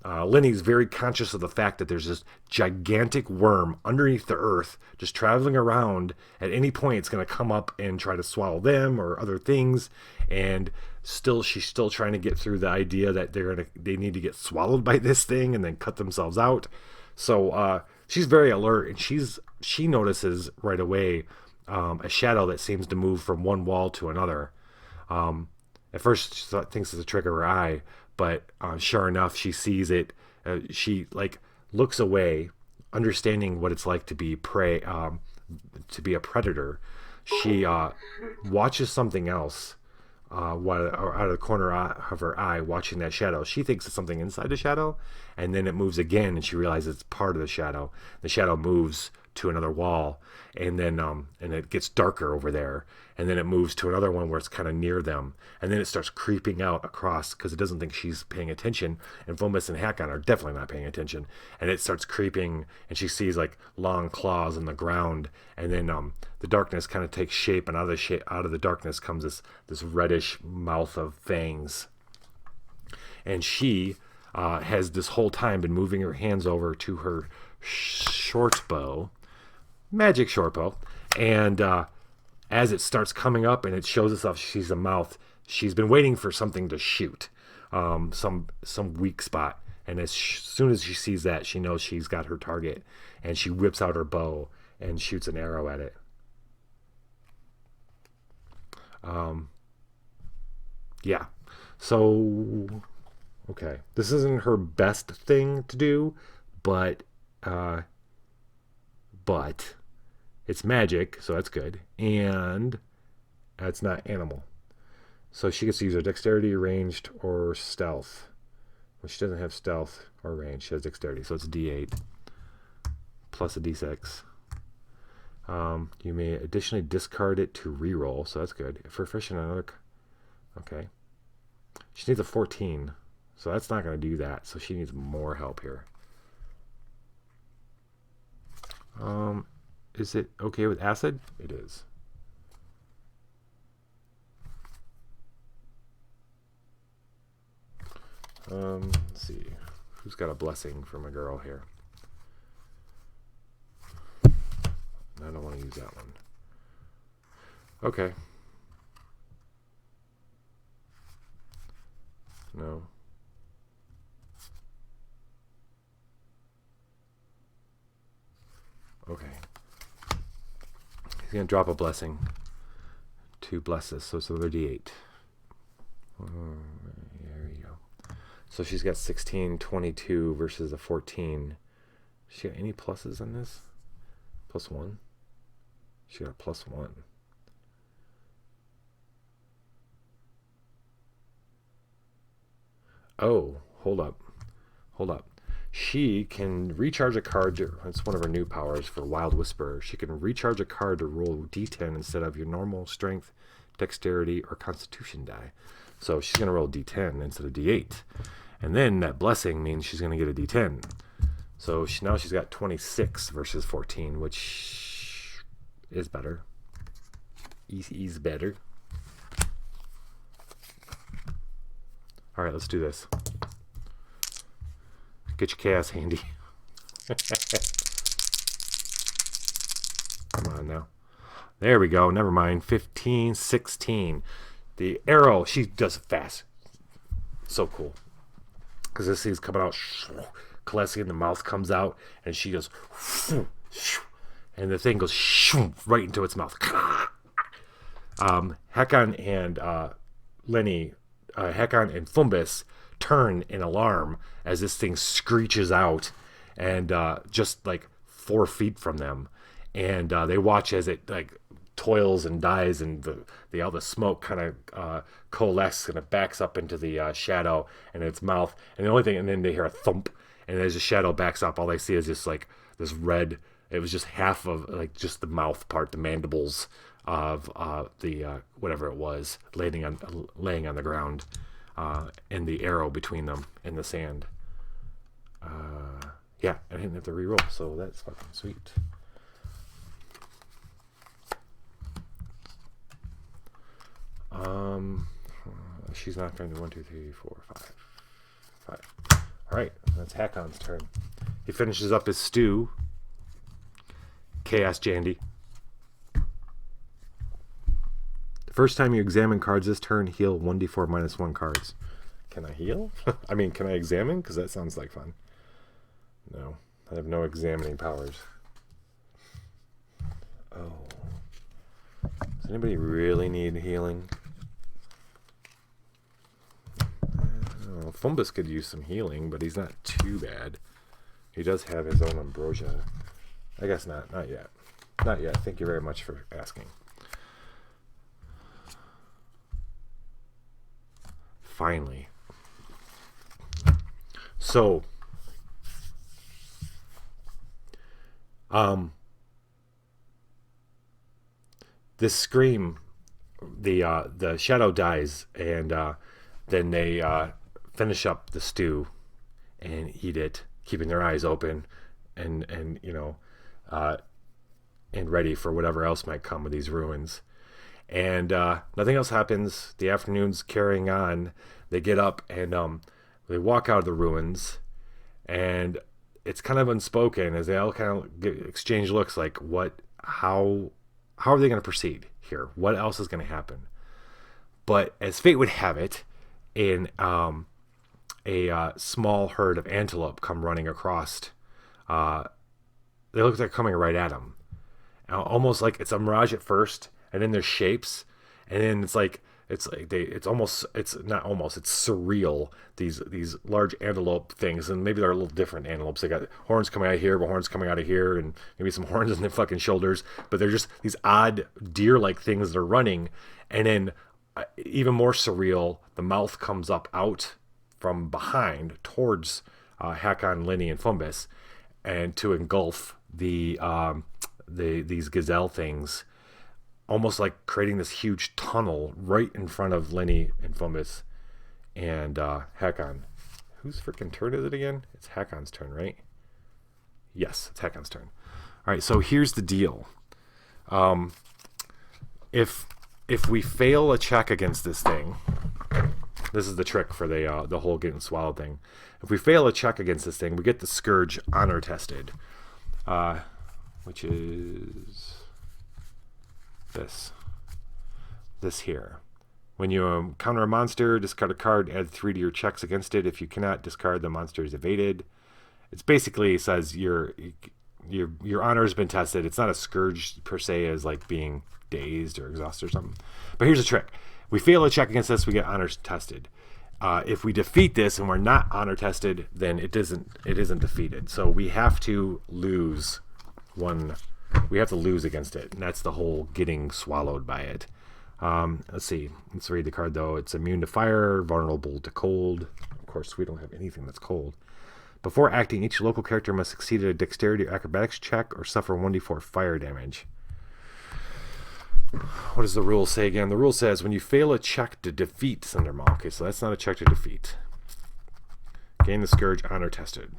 Lenny's very conscious of the fact that there's this gigantic worm underneath the earth just traveling around. At any point it's going to come up and try to swallow them or other things, and she's still trying to get through the idea that they need to get swallowed by this thing and then cut themselves out. So she's very alert, and she notices right away a shadow that seems to move from one wall to another. At first she thinks it's a trick of her eye, but sure enough, she sees it. She like looks away, understanding what it's like to be prey, to be a predator. She watches something else out of the corner of her eye, watching that shadow. She thinks it's something inside the shadow, and then it moves again, and she realizes it's part of the shadow. The shadow moves to another wall, and then and it gets darker over there, and then it moves to another one where it's kind of near them, and then it starts creeping out across because it doesn't think she's paying attention, and Fomus and Hakon are definitely not paying attention, and it starts creeping, and she sees like long claws in the ground, and then the darkness kind of takes shape, and out of the darkness comes this reddish mouth of fangs, and she has this whole time been moving her hands over to her short bow, magic short bow, and as it starts coming up and it shows itself, she sees a mouth. She's been waiting for something to shoot, some weak spot, and as soon as she sees that, she knows she's got her target, and she whips out her bow and shoots an arrow at it. Yeah, so okay, this isn't her best thing to do, but it's magic, so that's good, and it's not animal. So she gets to use her dexterity, ranged, or stealth. Well, she doesn't have stealth or range. She has dexterity, so it's a D8 plus a D6. You may additionally discard it to reroll, so that's good. If proficient on another... Okay. She needs a 14, so that's not going to do that. So she needs more help here. Is it okay with acid? It is. Let's see. Who's got a blessing from a girl here? I don't want to use that one. Okay. No. Okay. He's going to drop a blessing. 2 blesses, so it's another D8. There you go. So she's got 16, 22 versus a 14. She got any pluses on this? +1? She got a +1. Oh, hold up. She can recharge a card. It's one of her new powers for Wild Whisperer. She can recharge a card to roll D10 instead of your normal strength, dexterity, or constitution die. So she's going to roll D10 instead of D8. And then that blessing means she's going to get a D10. So now she's got 26 versus 14, which is better. Is better. All right, let's do this. Get your chaos handy. Come on now. There we go. Never mind. 15, 16. The arrow, she does it fast. So cool. Because this thing's coming out, Kalesi, and the mouth comes out, and she goes, and the thing goes right into its mouth. Hakon and Lenny, Hakon and Fumbus turn in alarm as this thing screeches out, and just like 4 feet from them, and they watch as it like toils and dies, and all the smoke kind of coalesces, and it backs up into the shadow and its mouth, and the only thing, and then they hear a thump, and as the shadow backs up, all they see is just like this red. It was just half of like just the mouth part, the mandibles of the whatever it was laying on the ground, and the arrow between them in the sand. Yeah, I didn't have to reroll, so that's fucking sweet. She's not going to 1, 2, 3, 4, 5. All right, that's Hakon's turn. He finishes up his stew. Chaos Jandy. The first time you examine cards this turn, heal 1d4 -1 cards. Can I heal? I mean, can I examine? Because that sounds like fun. No, I have no examining powers. Oh. Does anybody really need healing? Oh, Fumbus could use some healing, but he's not too bad. He does have his own ambrosia. I guess not. Not yet. Not yet. Thank you very much for asking. Finally. So, this scream, the shadow dies, and then they finish up the stew and eat it, keeping their eyes open, and you know, and ready for whatever else might come with these ruins. And nothing else happens. The afternoon's carrying on. They get up and they walk out of the ruins, and it's kind of unspoken as they all kind of exchange looks like, how are they going to proceed here? What else is going to happen? But as fate would have it, a small herd of antelope come running across. They look like they're coming right at them. Almost like it's a mirage at first, and then there's shapes, and then it's surreal. These large antelope things, and maybe they're a little different antelopes. They got horns coming out of here, but horns coming out of here, and maybe some horns in their fucking shoulders. But they're just these odd deer-like things that are running, and then even more surreal, the mouth comes up out from behind towards Hakon, Linny, and Fumbus, and to engulf these gazelle things, almost like creating this huge tunnel right in front of Linny and Fumbus and Hakon. Whose freaking turn is it again? It's Hakon's turn, right? Yes, it's Hakon's turn. All right, so here's the deal. If we fail a check against this thing, this is the trick for the whole getting swallowed thing. If we fail a check against this thing, we get the Scourge honor tested, which is this here. When you encounter a monster, discard a card, add 3 to your checks against it. If you cannot discard, the monster is evaded. It's basically says your honor has been tested. It's not a Scourge per se as like being dazed or exhausted or something. But here's the trick. We fail a check against this, we get honors tested. If we defeat this and we're not honor tested, then it isn't defeated. So we have to lose one. We have to lose against it, and that's the whole getting swallowed by it. Let's see. Let's read the card though. It's immune to fire, vulnerable to cold. Of course, we don't have anything that's cold. Before acting, each local character must succeed at a dexterity or acrobatics check or suffer 1d4 fire damage. What does the rule say again? The rule says when you fail a check to defeat Cindermaw. Okay, so that's not a check to defeat. Gain the Scourge honor tested.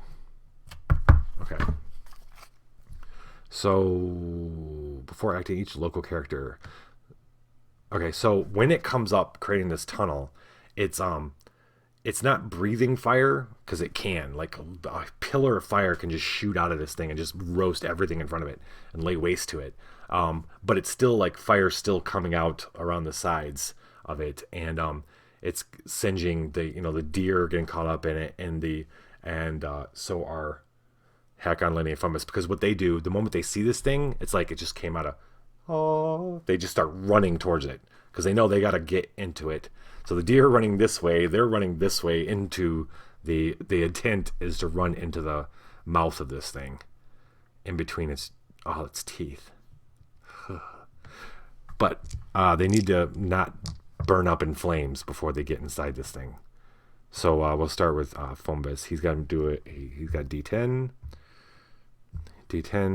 Okay. So before acting, each local character. Okay, so when it comes up creating this tunnel, it's not breathing fire, because it can. Like a pillar of fire can just shoot out of this thing and just roast everything in front of it and lay waste to it. But it's still like fire still coming out around the sides of it, and it's singeing the deer getting caught up in it, and so are Hakon, Linny, and Fumbus, because what they do the moment they see this thing, it's like it just came out of they just start running towards it because they know they got to get into it. So the deer are running this way, they're running this way into the intent is to run into the mouth of this thing, in between its teeth. But they need to not burn up in flames before they get inside this thing. So we'll start with Fumbus. He's got to do it. He's got D10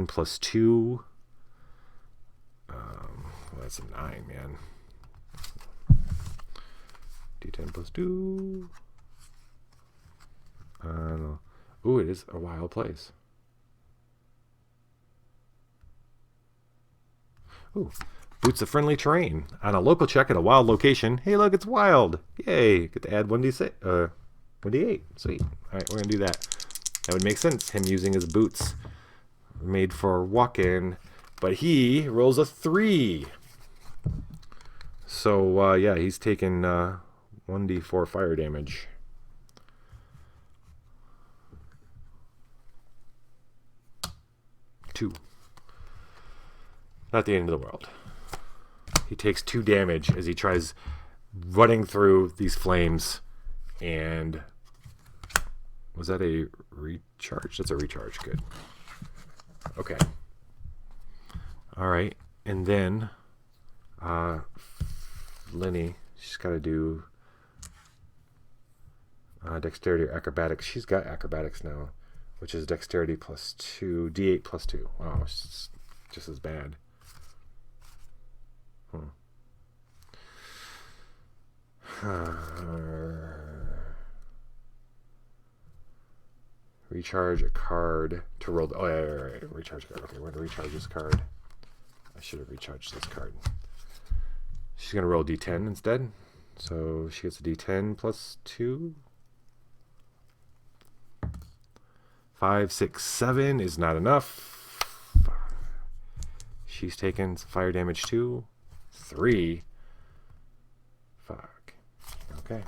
plus 2. That's a 9, man. D10 plus 2. Ooh, it is a wild place. Ooh, boots of friendly terrain. On a local check at a wild location. Hey, look, it's wild. Yay, get to add 1d6, 1d8. Sweet. All right, we're going to do that. That would make sense, him using his boots made for walking. But he rolls a 3. So, yeah, he's taking 1d4 fire damage. Two. Not the end of the world. He takes 2 damage as he tries running through these flames. And was that a recharge? That's a recharge. Good. Okay. All right. And then Linny, she's got to do dexterity or acrobatics. She's got acrobatics now, which is dexterity plus 2, d8 plus 2. Wow, it's just as bad. Recharge a card to roll. Right. Recharge a card. Okay, we're going to recharge this card. I should have recharged this card. She's going to roll D10 instead. So she gets a D10 plus 2. 5, 6, 7 is not enough. She's taken fire damage too. 3. Fuck. Okay.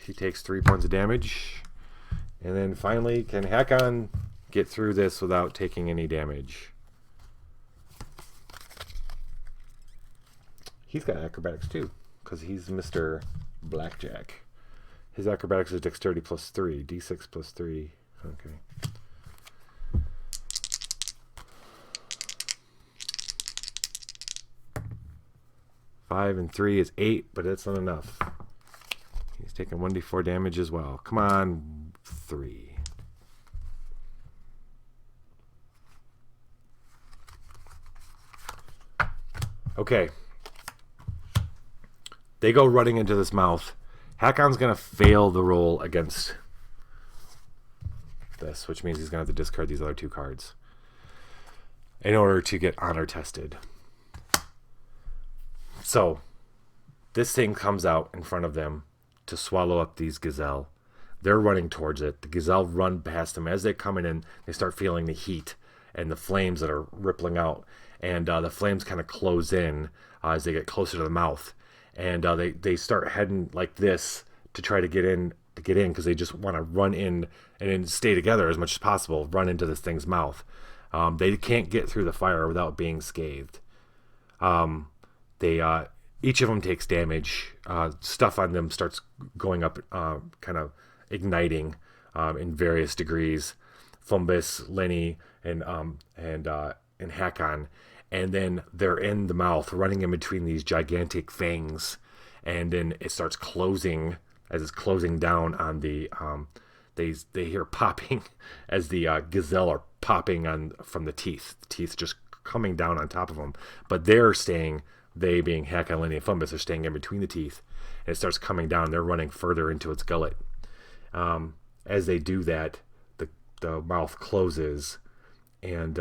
She takes 3 points of damage. And then finally, can Hakon get through this without taking any damage? He's got acrobatics too, because he's Mr. Blackjack. His acrobatics is dexterity plus 3, d6 plus 3. Okay. 5 and 3 is 8, but that's not enough. He's taking 1d4 damage as well. Come on, 3. Okay. They go running into this mouth. Hakon's going to fail the roll against this, which means he's going to have to discard these other 2 cards in order to get honor tested. So, this thing comes out in front of them to swallow up these gazelle. They're running towards it. The gazelle run past them. As they're coming in, they start feeling the heat and the flames that are rippling out. And the flames kind of close in as they get closer to the mouth. And they start heading like this to try to get in because they just want to run in and then stay together as much as possible, run into this thing's mouth. They can't get through the fire without being scathed. Each of them takes damage. Stuff on them starts going up, kind of igniting in various degrees. Fumbus, Lenny, and Hakon. And then they're in the mouth, running in between these gigantic fangs. And then it starts closing. As it's closing down on the, they hear popping as the gazelle are popping on from the teeth. The teeth just coming down on top of them. But they being Hakon, Lenny, and Fumbus, are staying in between the teeth. And it starts coming down. They're running further into its gullet. As they do that, the mouth closes, and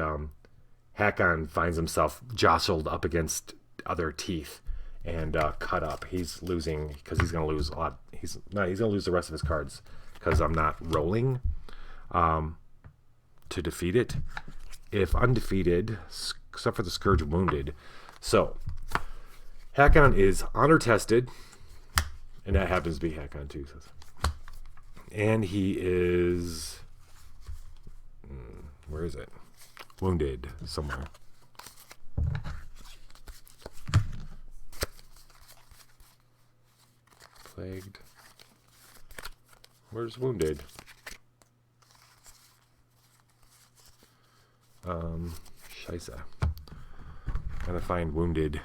Hakon finds himself jostled up against other teeth and cut up. He's losing because he's going to lose a lot. He's going to lose the rest of his cards because I'm not rolling to defeat it. If undefeated, except for the Scourge Wounded. So, Hakon is honor tested, and that happens to be Hakon too. And he is... where is it? Wounded somewhere. Plagued. Where's wounded? Scheisse. Gotta find wounded.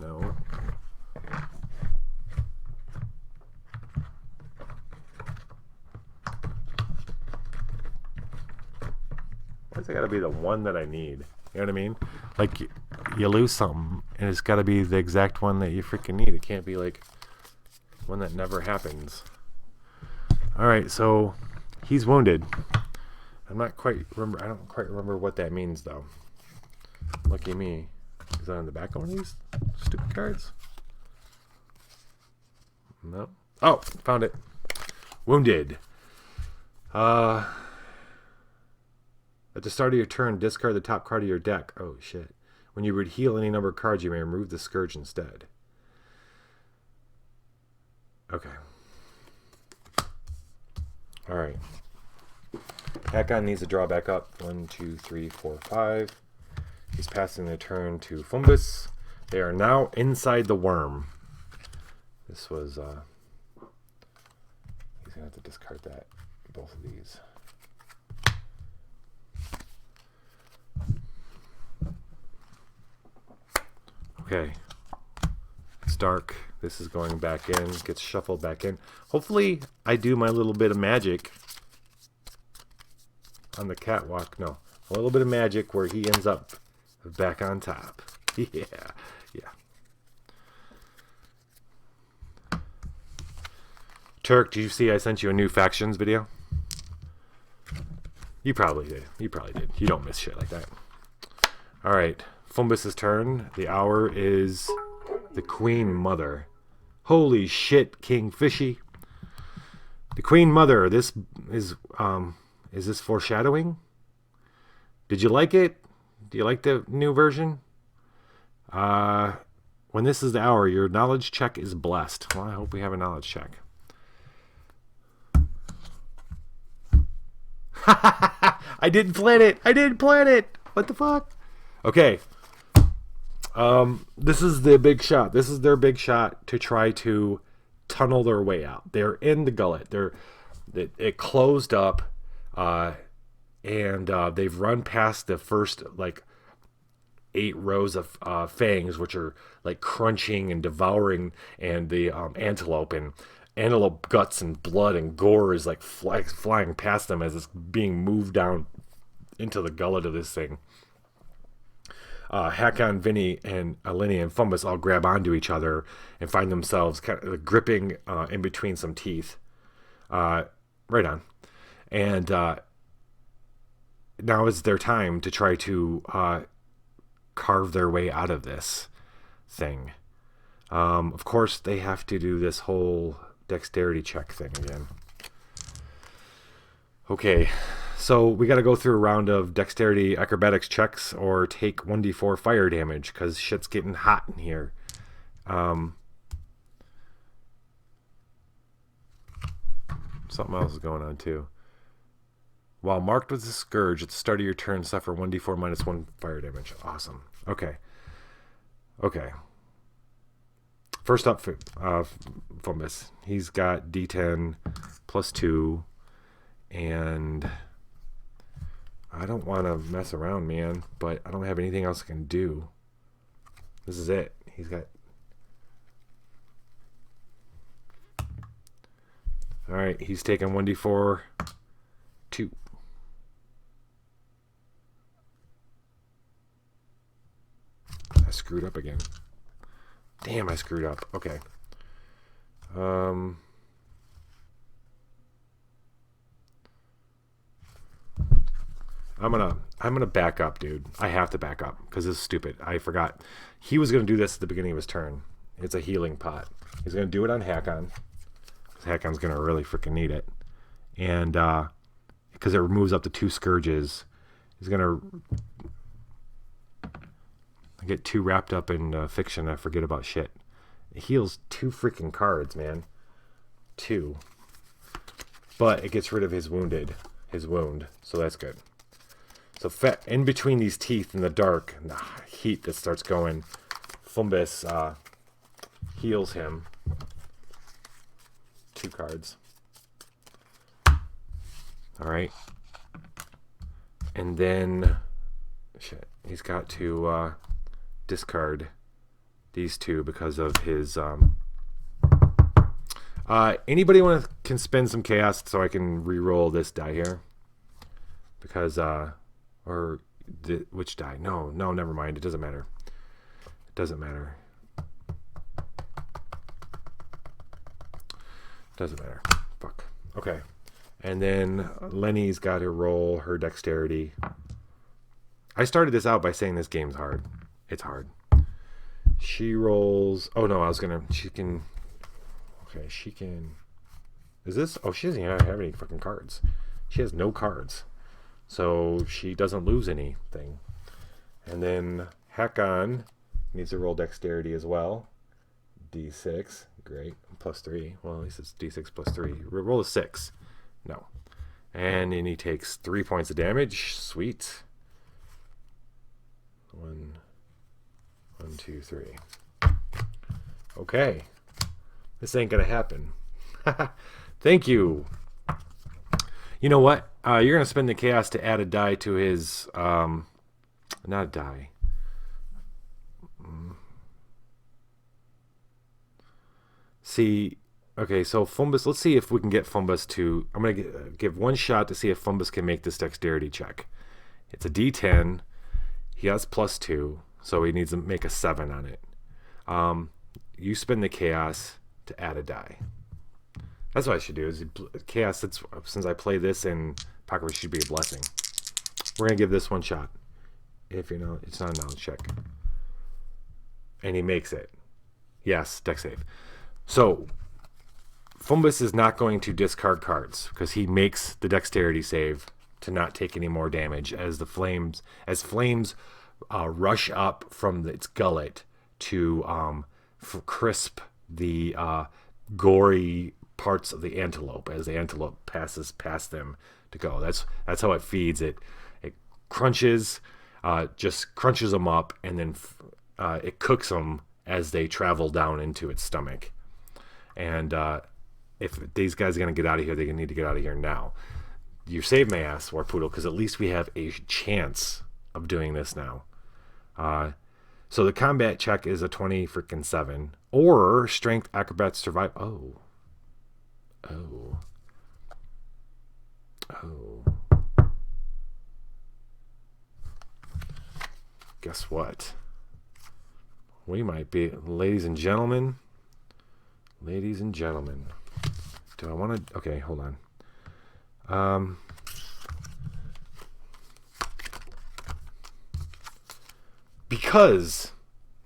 No. Why's it gotta be the one that I need? You know what I mean? Like, you lose something, and it's gotta be the exact one that you freaking need. It can't be like one that never happens. Alright, so he's wounded. I don't quite remember what that means, though. Lucky me. Is that on the back of one of these stupid cards? No. Oh, found it. Wounded. At the start of your turn, discard the top card of your deck. Oh, shit. When you would heal any number of cards, you may remove the Scourge instead. Okay. Alright. Hakon needs to draw back up. 1, 2, 3, 4, 5. He's passing the turn to Fumbus. They are now inside the worm. This was... he's going to have to discard that. Both of these. Okay. It's dark. This is going back in. Gets shuffled back in. Hopefully, I do my little bit of magic on the catwalk. No. A little bit of magic where he ends up back on top. Yeah. Turk, did you see I sent you a new factions video? You probably did. You don't miss shit like that. Alright. Fumbus's turn. The hour is the Queen Mother. Holy shit, King Fishy. The Queen Mother. This is this foreshadowing? Did you like it? Do you like the new version? When this is the hour, your knowledge check is blessed. Well, I hope we have a knowledge check. I didn't plan it. What the fuck? Okay. This is the big shot. This is their big shot to try to tunnel their way out. They're in the gullet. It closed up. and they've run past the first like 8 rows of fangs, which are like crunching and devouring, and the antelope, and antelope guts and blood and gore is like flying past them as it's being moved down into the gullet of this thing. Hakon, Vinny, and Lenny and Fumbus all grab onto each other and find themselves kind of gripping in between some teeth. Right on. And now is their time to try to carve their way out of this thing. Of course, they have to do this whole dexterity check thing again. Okay, so we got to go through a round of dexterity acrobatics checks or take 1d4 fire damage because shit's getting hot in here. Something else is going on too. While marked with a scourge at the start of your turn, suffer 1d4 minus 1 fire damage. Awesome. Okay. First up, Fumbus. He's got d10 plus 2. And I don't want to mess around, man, but I don't have anything else I can do. This is it. He's got... Alright, he's taking 1d4, 2. I screwed up again. Damn, I screwed up. Okay. I'm gonna back up, dude. I have to back up because this is stupid. I forgot. He was gonna do this at the beginning of his turn. It's a healing pot. He's gonna do it on Hakon. Hakon's gonna really freaking need it. And because it removes up to 2 scourges, he's gonna get too wrapped up in fiction. I forget about shit. It heals 2 freaking cards, man. 2. But it gets rid of his wound. So that's good. So in between these teeth in the dark and the heat that starts going, Fumbus heals him 2 cards. Alright. And then he's got to discard these 2 because of his anybody can spend some chaos so I can re-roll this die here? Because which die? No, never mind. It doesn't matter. Fuck. Okay. And then Lenny's got to roll her dexterity. I started this out by saying this game's hard. It's hard. She rolls... Oh, no, she can... Okay, she can... Is this... Oh, she doesn't even have any fucking cards. She has no cards. So she doesn't lose anything. And then Hakon needs to roll dexterity as well. D6. Great. Plus 3. Well, at least it's D6 plus 3. Roll a 6. No. And then he takes 3 points of damage. Sweet. 1, 2, 3. Okay. This ain't gonna happen. Thank you. You know what? You're gonna spend the chaos to add a die to his not a die. See, okay, so Fumbus, let's see if we can get Fumbus to... I'm going to give one shot to see if Fumbus can make this dexterity check. It's a D10. He has plus 2, so he needs to make a 7 on it. You spend the chaos to add a die. That's what I should do. Is chaos, since I play this in Pocket, it should be a blessing. We're going to give this one shot. If it's not a knowledge check. And he makes it. Yes, dex save. So, Fumbus is not going to discard cards because he makes the dexterity save to not take any more damage as flames rush up from its gullet to crisp the gory parts of the antelope as the antelope passes past them to go. That's how it feeds it. It crunches, just crunches them up, and then it cooks them as they travel down into its stomach. And if these guys are going to get out of here, they need to get out of here now. you saved my ass, Warpoodle, because at least we have a chance of doing this now. So the combat check is a 20-7, or strength, acrobats, survive. Oh. Guess what? We might be, ladies and gentlemen. Ladies and gentlemen. Do I want to? Okay, hold on. Because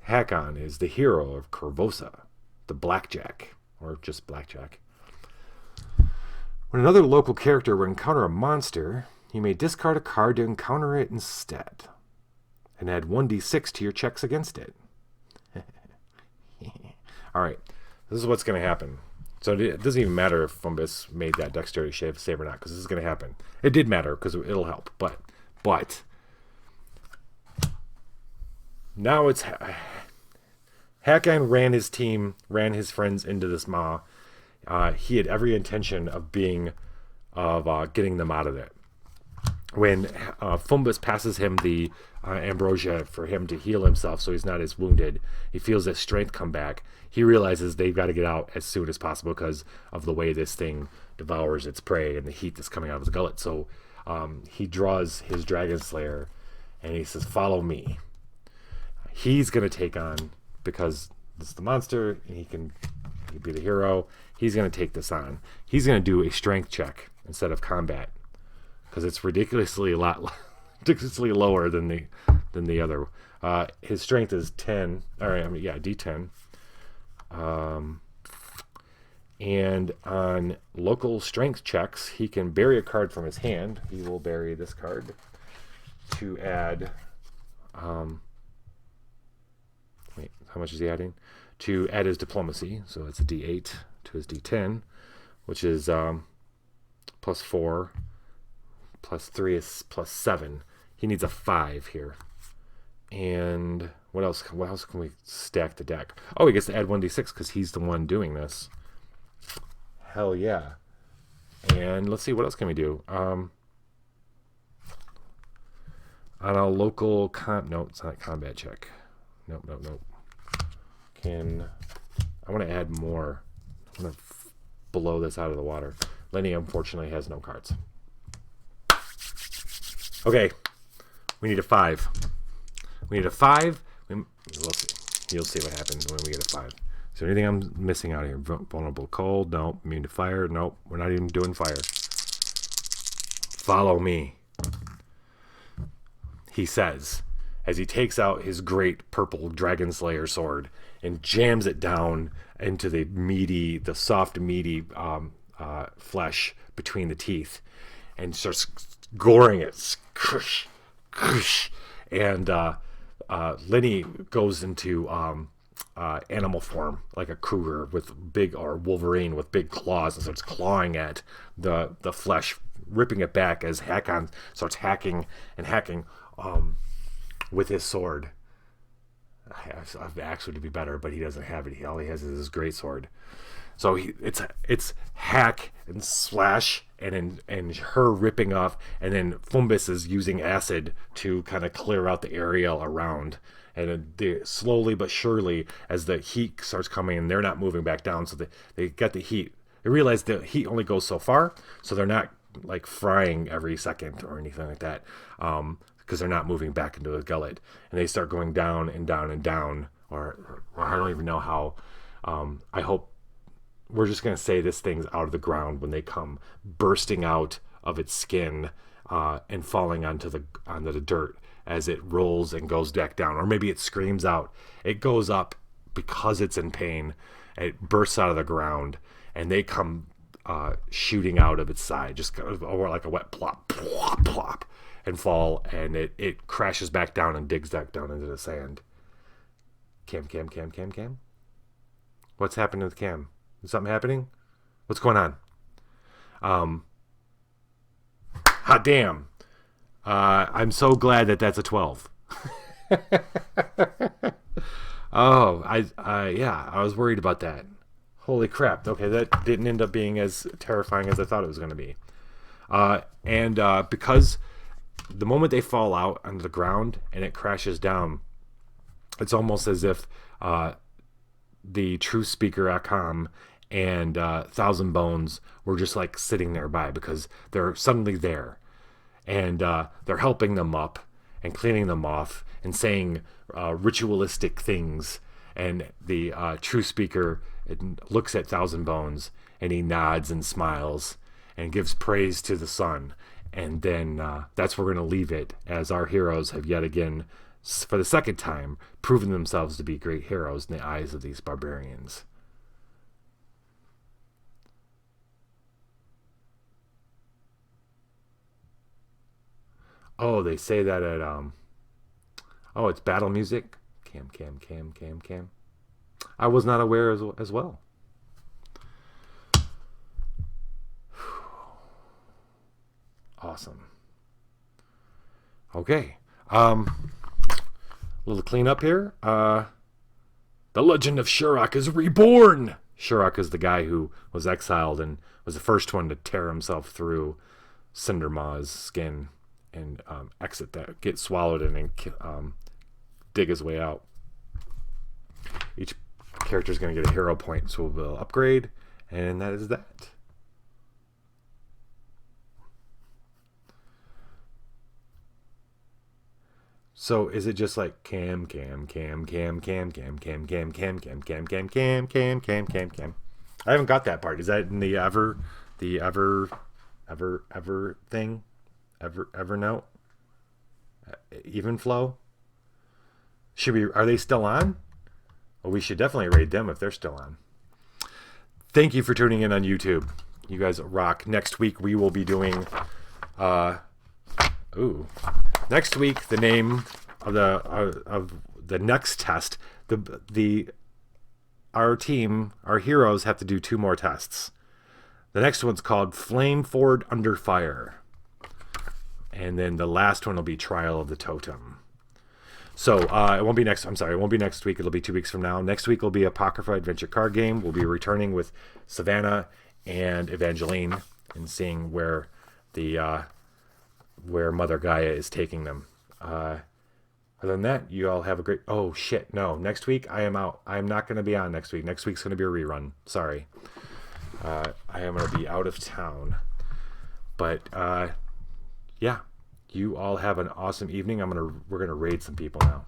Hakon is the hero of Corvosa, the Blackjack, or just Blackjack. When another local character would encounter a monster, you may discard a card to encounter it instead, and add 1d6 to your checks against it. All right, this is what's going to happen. So it doesn't even matter if Fumbus made that dexterity save or not, because this is going to happen. It did matter, because it'll help, but now it's Hakon ran his friends into this maw. He had every intention of getting them out of it. When Fumbus passes him the ambrosia for him to heal himself so he's not as wounded, he feels his strength come back. He realizes they've got to get out as soon as possible because of the way this thing devours its prey and the heat that's coming out of his gullet. So he draws his Dragon Slayer and he says, "Follow me." He's going to take on, because this is the monster, and he can be the hero. He's going to take this on. He's going to do a strength check instead of combat, because it's ridiculously lower than the other. His strength is 10. All right, D10. And on local strength checks, he can bury a card from his hand. He will bury this card to add. How much is he adding? To add his diplomacy. So it's a D8 to his D10, which is +4. +3 is +7. He needs a 5 here. And what else can we stack the deck? Oh, he gets to add 1d6 because he's the one doing this. Hell yeah. And let's see, what else can we do? On a local no, it's not a combat check. Nope. I want to add more. I want to blow this out of the water. Lenny unfortunately has no cards. Okay, we need a 5. We'll see. You'll see what happens when we get a 5. Is there anything I'm missing out here? Vulnerable cold? Nope. Immune to fire? Nope. We're not even doing fire. Follow me, he says, as he takes out his great purple Dragon Slayer sword and jams it down into the soft, meaty flesh between the teeth, and starts goring it. And Lenny goes into animal form, like a cougar or Wolverine with big claws, and starts clawing at the flesh, ripping it back as Hakon starts hacking with his sword. I've actually to be better, but he doesn't have it. All he has is his great sword. So it's hack and slash and her ripping off, and then Fumbus is using acid to kind of clear out the area around. And slowly but surely, as the heat starts coming in, they're not moving back down. So they get the heat. They realize the heat only goes so far, so they're not like frying every second or anything like that, because they're not moving back into the gullet. And they start going down and down and down, or I don't even know how. I hope we're just going to say this thing's out of the ground when they come bursting out of its skin and falling onto the dirt as it rolls and goes back down. Or maybe it screams out. It goes up because it's in pain. It bursts out of the ground, and they come shooting out of its side, just kind of like a wet plop, plop, plop, and fall, and it crashes back down and digs back down into the sand. Cam. What's happening with Cam? Is something happening? What's going on? Hot damn. I'm so glad that's a 12. Oh, I was worried about that. Holy crap. Okay, that didn't end up being as terrifying as I thought it was going to be. Because the moment they fall out onto the ground and it crashes down, it's almost as if the True Speaker Akam and Thousand Bones were just like sitting nearby because they're suddenly there, and they're helping them up and cleaning them off and saying ritualistic things. And the True Speaker looks at Thousand Bones and he nods and smiles and gives praise to the sun. And then that's where we're going to leave it, as our heroes have yet again, for the second time, proven themselves to be great heroes in the eyes of these barbarians. Oh, they say that at oh, it's battle music. Cam, cam, cam, cam, cam. I was not aware as well. Awesome. Okay. A little cleanup here. The legend of Shurok is reborn. Shurok is the guy who was exiled and was the first one to tear himself through Cindermaw's skin and exit that, get swallowed in, and dig his way out. Each character is going to get a hero point, so we'll upgrade, and that is that. So is it just like cam cam cam cam cam cam cam cam cam cam cam cam cam cam cam cam cam? I haven't got that part. Is that in the ever thing? Evernote? Even flow? Are they still on? Well, we should definitely raid them if they're still on. Thank you for tuning in on YouTube. You guys rock. Next week we will be doing next week the name of the next test. Our team, our heroes have to do 2 more tests. The next one's called Flame Forward Under Fire. And then the last one will be Trial of the Totem. So it won't be next week. It'll be 2 weeks from now. Next week will be Pathfinder Adventure Card Game. We'll be returning with Savannah and Evangeline and seeing where Mother Gaia is taking them. Other than that, you all have a great... Oh, shit. No. Next week, I am out. I am not going to be on next week. Next week's going to be a rerun. Sorry. I am going to be out of town. But, yeah. You all have an awesome evening. We're going to raid some people now.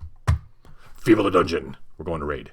Feeble the Dungeon. We're going to raid.